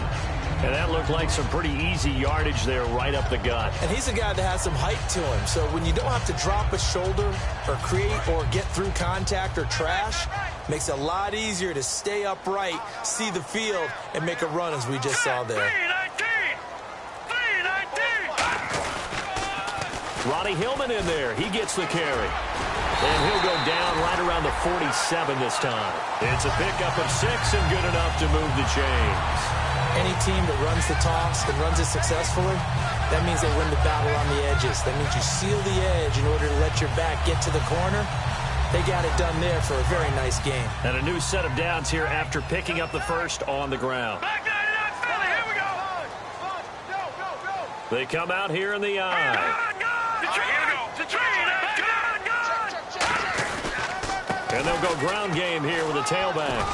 And that looked like some pretty easy yardage there right up the gut. And he's a guy that has some height to him. So when you don't have to drop a shoulder or create or get through contact or trash, makes it a lot easier to stay upright, see the field, and make a run as we just saw there. Ronnie Hillman in there. He gets the carry. And he'll go down right around the 47 this time. It's a pickup of 6 and good enough to move the chains. Any team that runs the toss and runs it successfully, that means they win the battle on the edges. That means you seal the edge in order to let your back get to the corner. They got it done there for a very nice game. And a new set of downs here after picking up the first on the ground. Here we go. They come out here in the eye. And they'll go ground game here with a tailback.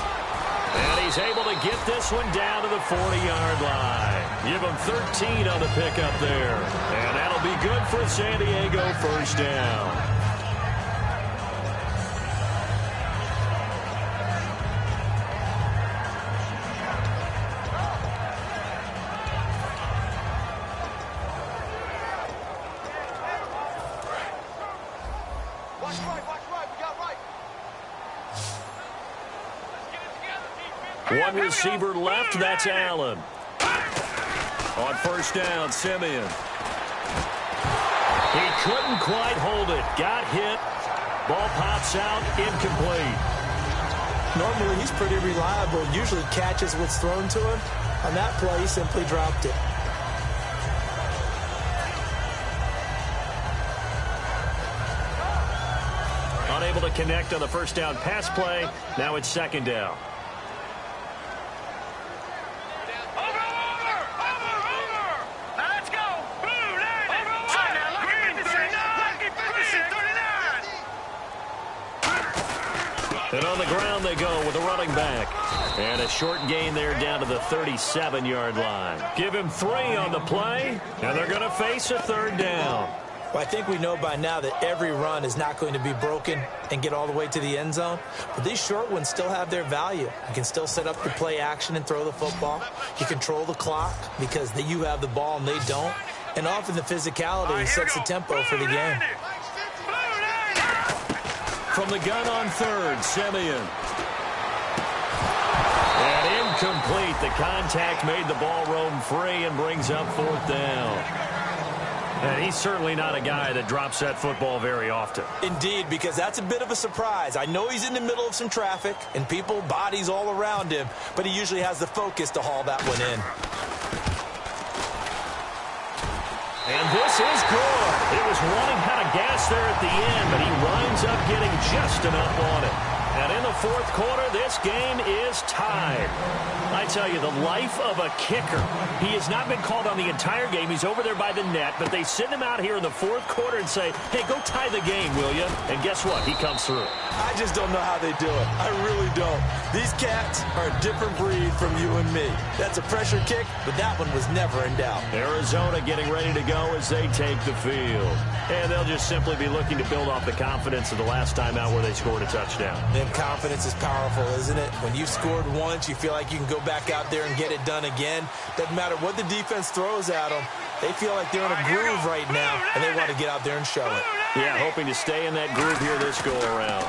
And he's able to get this one down to the 40-yard line. Give him 13 on the pickup there. And that'll be good for San Diego, 1st down. One receiver left, that's Allen. On 1st down, Simeon. He couldn't quite hold it. Got hit. Ball pops out, incomplete. Normally, he's pretty reliable. Usually catches what's thrown to him. On that play, he simply dropped it. Unable to connect on the 1st down pass play. Now it's 2nd down. And on the ground they go with a running back. And a short gain there down to the 37-yard line. Give him 3 on the play, and they're going to face a 3rd down. Well, I think we know by now that every run is not going to be broken and get all the way to the end zone. But these short ones still have their value. You can still set up your play action and throw the football. You control the clock because you have the ball and they don't. And often the physicality sets the tempo for the game. From the gun on 3rd, Simeon. And incomplete. The contact made the ball roam free and brings up 4th down. And he's certainly not a guy that drops that football very often. Indeed, because that's a bit of a surprise. I know he's in the middle of some traffic and people, bodies all around him, but he usually has the focus to haul that one in. And this is good. It was running out of gas there at the end, but he winds up getting just enough on it. And in the fourth quarter, this game is tied. I tell you, the life of a kicker. He has not been called on the entire game. He's over there by the net, but they send him out here in the fourth quarter and say, hey, go tie the game, will you? And guess what? He comes through. I just don't know how they do it. I really don't. These cats are a different breed from you and me. That's a pressure kick, but that one was never in doubt. Arizona getting ready to go as they take the field. And they'll just simply be looking to build off the confidence of the last time out where they scored a touchdown. And confidence is powerful, isn't it? When you've scored once, you feel like you can go back out there and get it done again. Doesn't matter what the defense throws at them. They feel like they're in a groove right now, and they want to get out there and show it. Yeah, hoping to stay in that groove here this go-around.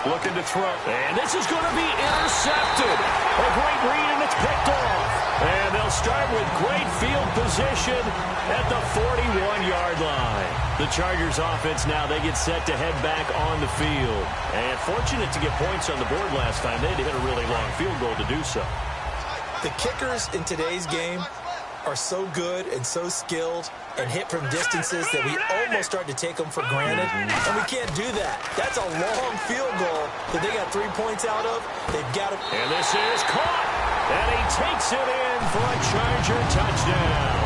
Looking to throw. And this is going to be intercepted. A great read, and it's picked off. And they'll start with great field position at the 41-yard line. The Chargers offense now, they get set to head back on the field. And fortunate to get points on the board last time. They had to hit a really long field goal to do so. The kickers in today's game are so good and so skilled and hit from distances that we almost start to take them for granted, and we can't do that. That's a long field goal that they got 3 points out of. They've got to. And this is caught, and he takes it in for a Charger touchdown.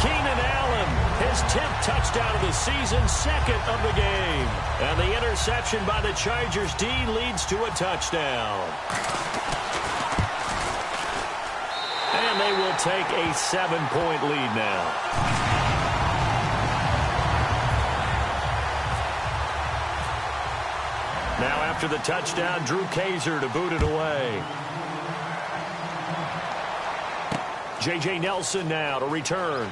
Keenan Allen, his 10th touchdown of the season, second of the game. And the interception by the Chargers D leads to a touchdown. And they will take a 7-point lead now. Now after the touchdown, Drew Kaiser to boot it away. J.J. Nelson now to return.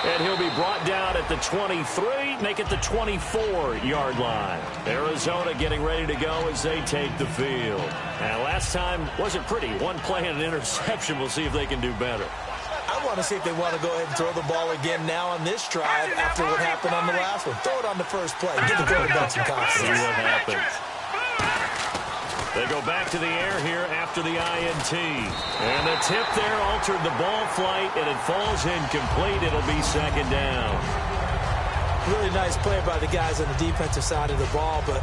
And he'll be brought down at the 23, make it the 24-yard line. Arizona getting ready to go as they take the field. And last time wasn't pretty. One play and an interception. We'll see if they can do better. I want to see if they want to go ahead and throw the ball again now on this drive after what happened on the last one. Throw it on the first play. Get the quarterback some confidence. See what happens. They go back to the air here after the INT. And the tip there altered the ball flight, and it falls incomplete. It'll be second down. Really nice play by the guys on the defensive side of the ball, but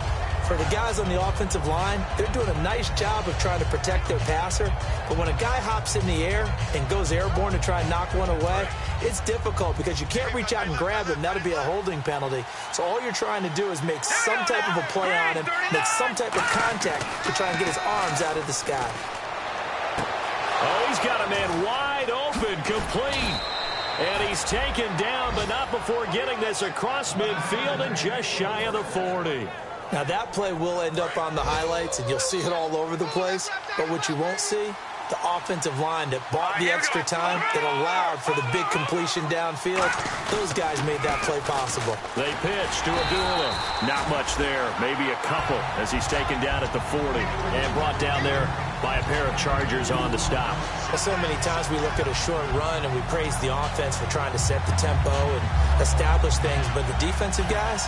for the guys on the offensive line, they're doing a nice job of trying to protect their passer. But when a guy hops in the air and goes airborne to try and knock one away, it's difficult because you can't reach out and grab him. That'll be a holding penalty. So all you're trying to do is make some type of a play on him, make some type of contact to try and get his arms out of the sky. Oh, he's got a man wide open, complete. And he's taken down, but not before getting this across midfield and just shy of the 40. Now, that play will end up on the highlights, and you'll see it all over the place. But what you won't see, the offensive line that bought the extra time, that allowed for the big completion downfield, those guys made that play possible. They pitch to Abdullah. Not much there, maybe a couple, as he's taken down at the 40 and brought down there by a pair of Chargers on the stop. Well, so many times we look at a short run and we praise the offense for trying to set the tempo and establish things, but the defensive guys,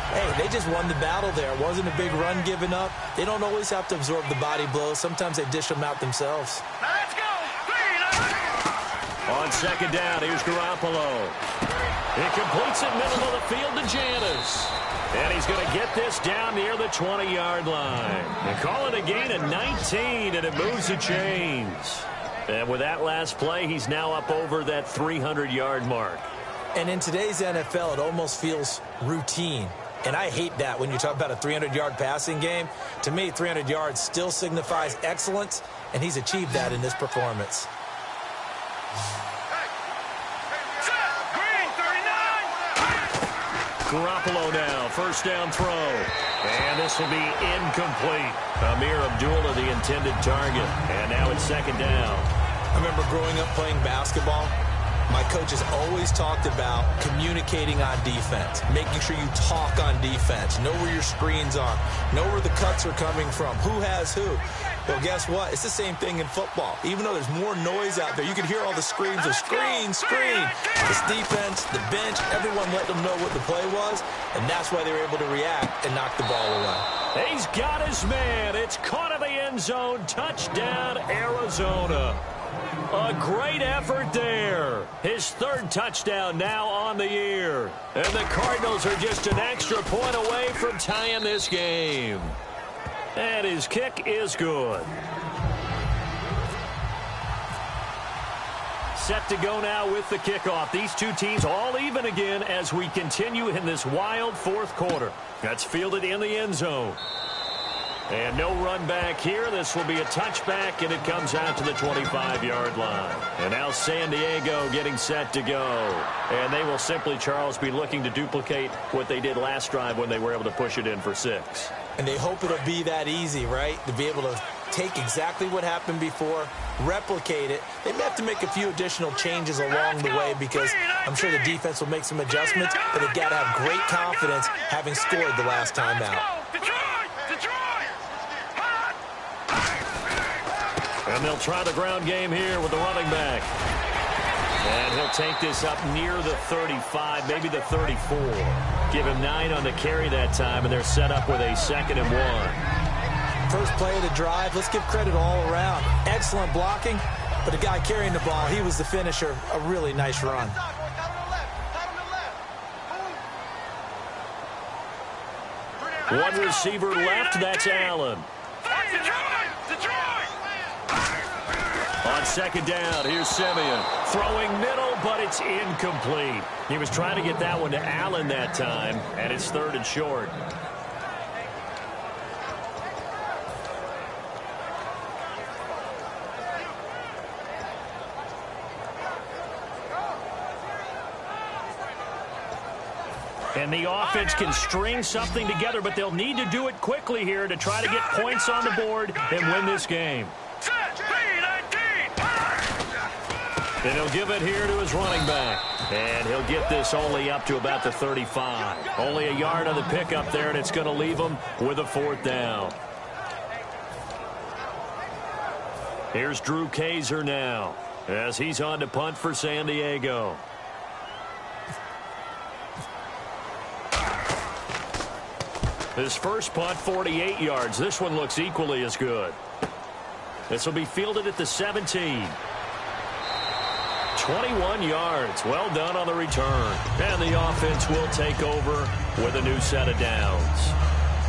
hey, they just won the battle there. It wasn't a big run given up. They don't always have to absorb the body blows. Sometimes they dish them out themselves. Let's go. On second down, here's Garoppolo. He completes it middle of the field to Janis. And he's going to get this down near the 20-yard line. They call it a gain of 19, and it moves the chains. And with that last play, he's now up over that 300-yard mark. And in today's NFL, it almost feels routine. And I hate that when you talk about a 300-yard passing game. To me, 300 yards still signifies excellence, and he's achieved that in this performance. Garoppolo now, first down throw. And this will be incomplete. Amir Abdullah, the intended target. And now it's second down. I remember growing up playing basketball. My coaches always talked about communicating on defense, making sure you talk on defense, know where your screens are, know where the cuts are coming from, who has who. Well, guess what? It's the same thing in football. Even though there's more noise out there, you can hear all the screams of screen, screen. This defense, the bench, everyone let them know what the play was, and that's why they were able to react and knock the ball away. He's got his man. It's caught in the end zone. Touchdown, Arizona. A great effort there. His third touchdown now on the year. And the Cardinals are just an extra point away from tying this game. And his kick is good. Set to go now with the kickoff. These two teams all even again as we continue in this wild fourth quarter. That's fielded in the end zone. And no run back here. This will be a touchback, and it comes out to the 25-yard line. And now San Diego getting set to go. And they will simply, Charles, be looking to duplicate what they did last drive when they were able to push it in for 6. And they hope it'll be that easy, right? To be able to take exactly what happened before, replicate it. They may have to make a few additional changes along the way because I'm sure the defense will make some adjustments, but they've got to have great confidence having scored the last time out. And they'll try the ground game here with the running back. And he'll take this up near the 35, maybe the 34. Give him 9 on the carry that time, and they're set up with a 2nd and 1. First play of the drive, let's give credit all around. Excellent blocking, but the guy carrying the ball, he was the finisher. A really nice run. One receiver left, that's Allen. On 2nd down, here's Simeon. Throwing middle, but it's incomplete. He was trying to get that one to Allen that time, and it's 3rd and short. And the offense can string something together, but they'll need to do it quickly here to try to get points on the board and win this game. And he'll give it here to his running back. And he'll get this only up to about the 35. Only a yard on the pickup there, and it's going to leave him with a 4th down. Here's Drew Kaiser now as he's on to punt for San Diego. His first punt, 48 yards. This one looks equally as good. This will be fielded at the 17. 21 yards. Well done on the return. And the offense will take over with a new set of downs.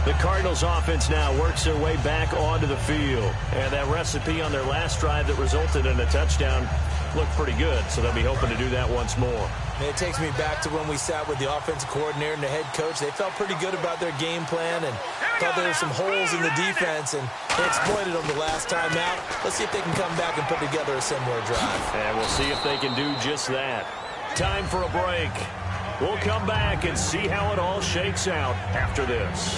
The Cardinals offense now works their way back onto the field. And that recipe on their last drive that resulted in a touchdown looked pretty good. So they'll be hoping to do that once more. And it takes me back to when we sat with the offensive coordinator and the head coach. They felt pretty good about their game plan and thought there were some holes in the defense, and they exploited them the last time out. Let's see if they can come back and put together a similar drive. And we'll see if they can do just that. Time for a break. We'll come back and see how it all shakes out after this.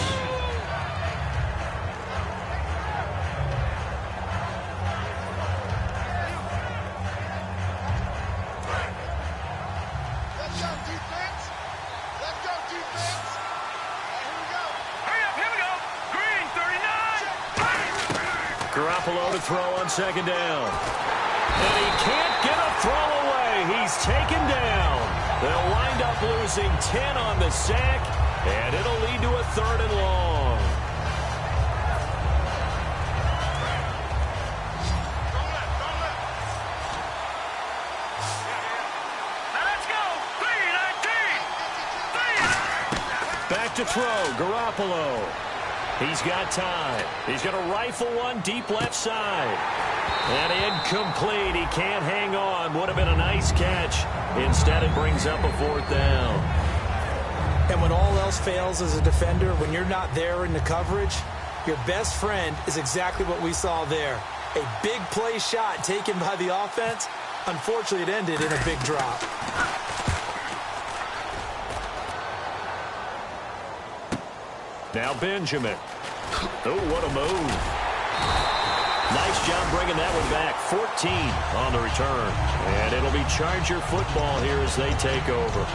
Garoppolo to throw on 2nd down. And he can't get a throw away. He's taken down. They'll wind up losing 10 on the sack, and it'll lead to a 3rd and long. Now let's go. 3-19. Back to throw, Garoppolo. He's got time. He's going to rifle one deep left side. And incomplete. He can't hang on. Would have been a nice catch. Instead, it brings up a 4th down. And when all else fails as a defender, when you're not there in the coverage, your best friend is exactly what we saw there. A big play shot taken by the offense. Unfortunately, it ended in a big drop. Now Benjamin. Oh, what a move. Nice job bringing that one back. 14 on the return. And it'll be Charger football here as they take over.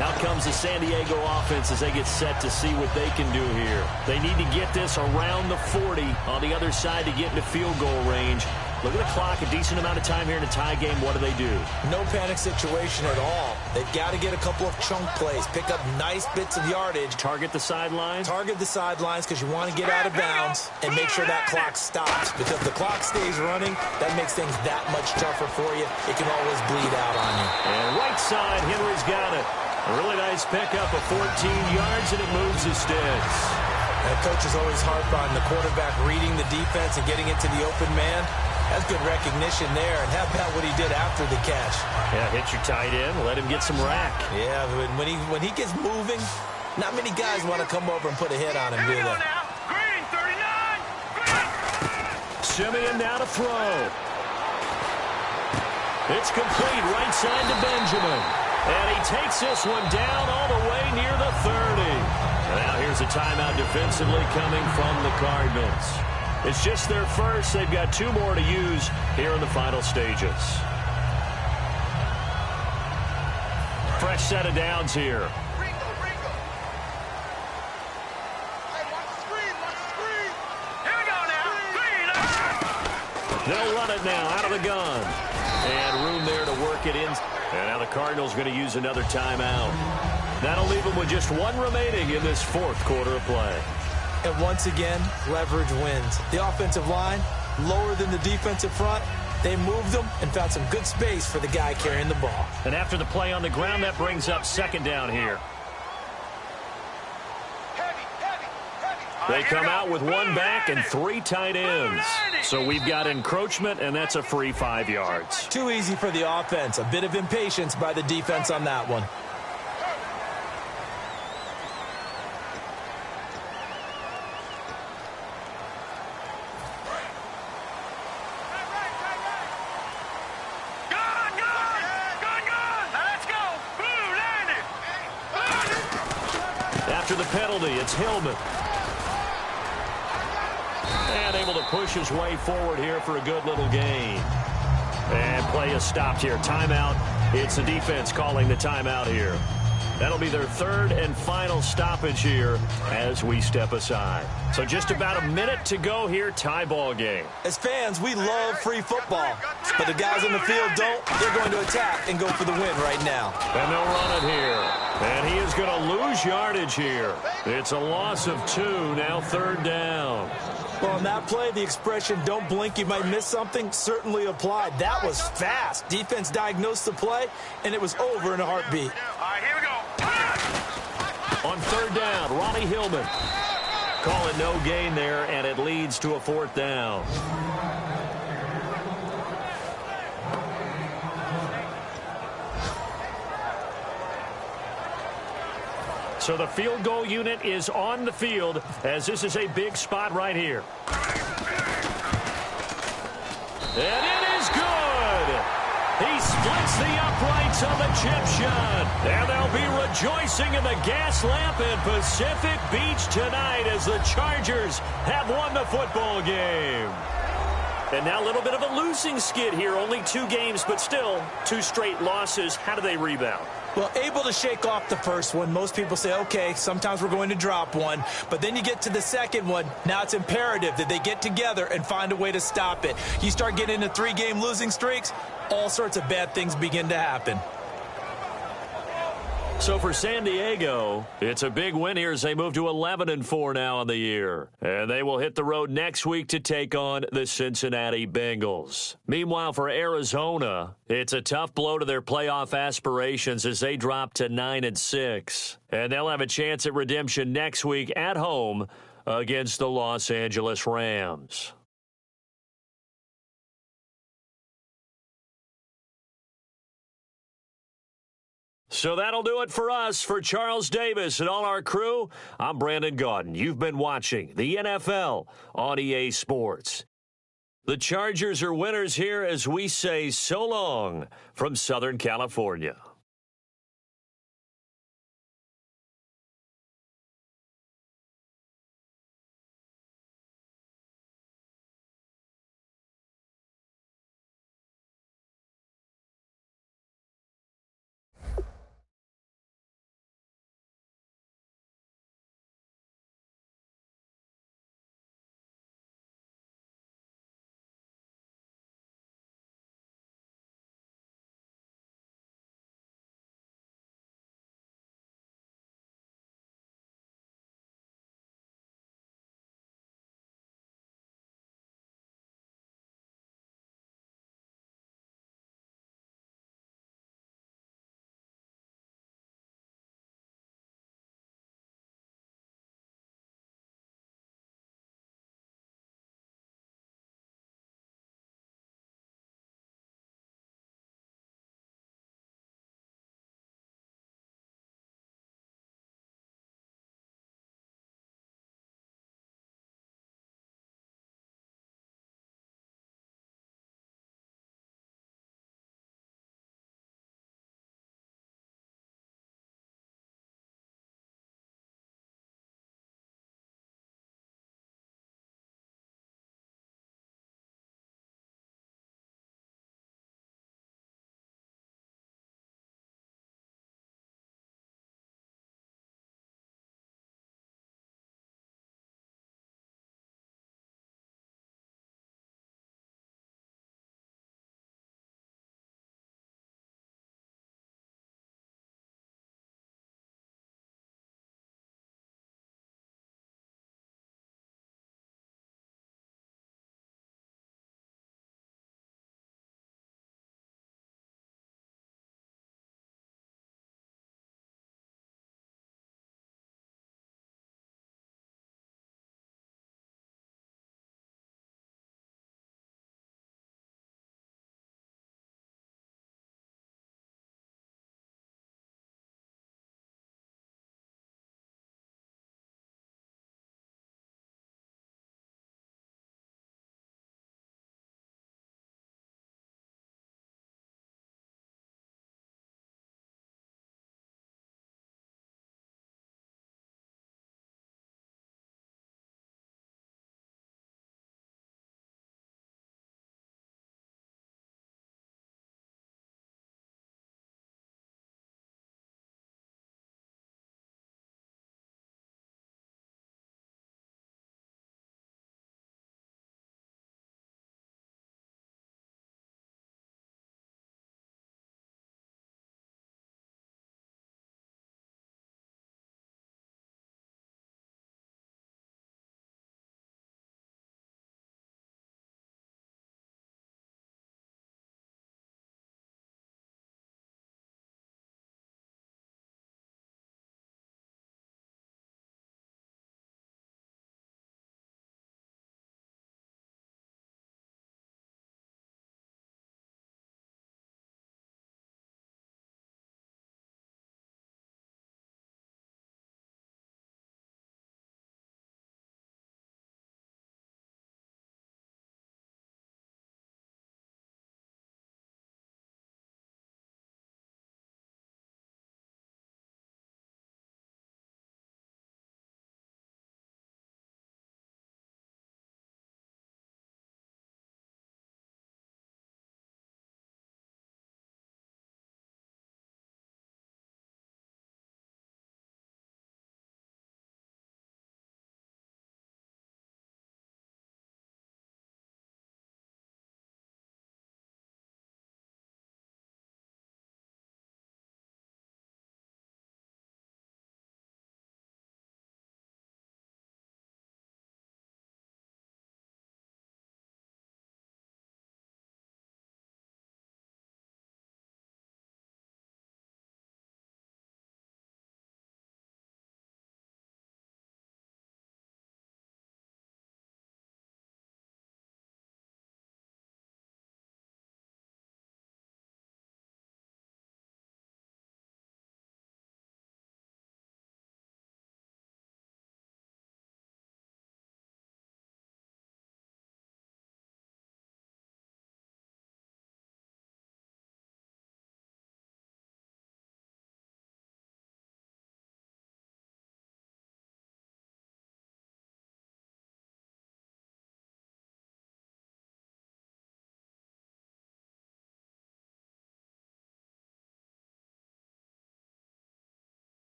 Out comes the San Diego offense as they get set to see what they can do here. They need to get this around the 40 on the other side to get into field goal range. Look at the clock, a decent amount of time here in a tie game. What do they do? No panic situation at all. They've got to get a couple of chunk plays, pick up nice bits of yardage. Target the sidelines? Target the sidelines because you want to get out of bounds and make sure that clock stops. Because if the clock stays running, that makes things that much tougher for you. It can always bleed out on you. And right side, Henry's got it. A really nice pickup of 14 yards, and it moves the sticks. And coaches always harp on the quarterback reading the defense and getting into the open man. That's good recognition there. And how about what he did after the catch? Yeah, hit your tight end, let him get some rack. Yeah, but when he gets moving, not many guys want to come over and put a hit on him, do they? Green, 39. Simeon now to throw. It's complete right side to Benjamin. And he takes this one down all the way near the 30. Now here's a timeout defensively coming from the Cardinals. It's just their first. They've got 2 more to use here in the final stages. Fresh set of downs here. Here we go now. Green. They'll run it now out of the gun. And room there to work it in. And now the Cardinals going to use another timeout. That'll leave them with just 1 remaining in this 4th quarter of play. And once again, leverage wins. The offensive line, lower than the defensive front. They moved them and found some good space for the guy carrying the ball. And after the play on the ground, that brings up 2nd down here. They come out with 1 back and 3 tight ends. So we've got encroachment, and that's a free 5 yards. Too easy for the offense. A bit of impatience by the defense on that one. After the penalty, it's Hillman. And able to push his way forward here for a good little gain. And play is stopped here. Timeout. It's the defense calling the timeout here. That'll be their 3rd and final stoppage here as we step aside. So just about a minute to go here. Tie ball game. As fans, we love free football. But the guys on the field don't. They're going to attack and go for the win right now. And they'll run it here. And he is going to lose yardage here. It's a loss of 2. Now 3rd down. Well, on that play, the expression, don't blink, you might miss something, certainly applied. That was fast. Defense diagnosed the play, and it was over in a heartbeat. All right, here we go. On 3rd down, Ronnie Hillman. Call it no gain there, and it leads to a 4th down. So the field goal unit is on the field as this is a big spot right here. And it is good. He splits the uprights on the chip shot. And they'll be rejoicing in the gas lamp in Pacific Beach tonight as the Chargers have won the football game. And now a little bit of a losing skid here. Only 2 games, but still 2 straight losses. How do they rebound? Well, able to shake off the first one. Most people say, okay, sometimes we're going to drop one. But then you get to the second one. Now it's imperative that they get together and find a way to stop it. You start getting into 3-game losing streaks, all sorts of bad things begin to happen. So for San Diego, it's a big win here as they move to 11-4 now on the year. And they will hit the road next week to take on the Cincinnati Bengals. Meanwhile, for Arizona, it's a tough blow to their playoff aspirations as they drop to 9-6. And they'll have a chance at redemption next week at home against the Los Angeles Rams. So that'll do it for us. For Charles Davis and all our crew, I'm Brandon Gaudin. You've been watching the NFL on EA Sports. The Chargers are winners here as we say so long from Southern California.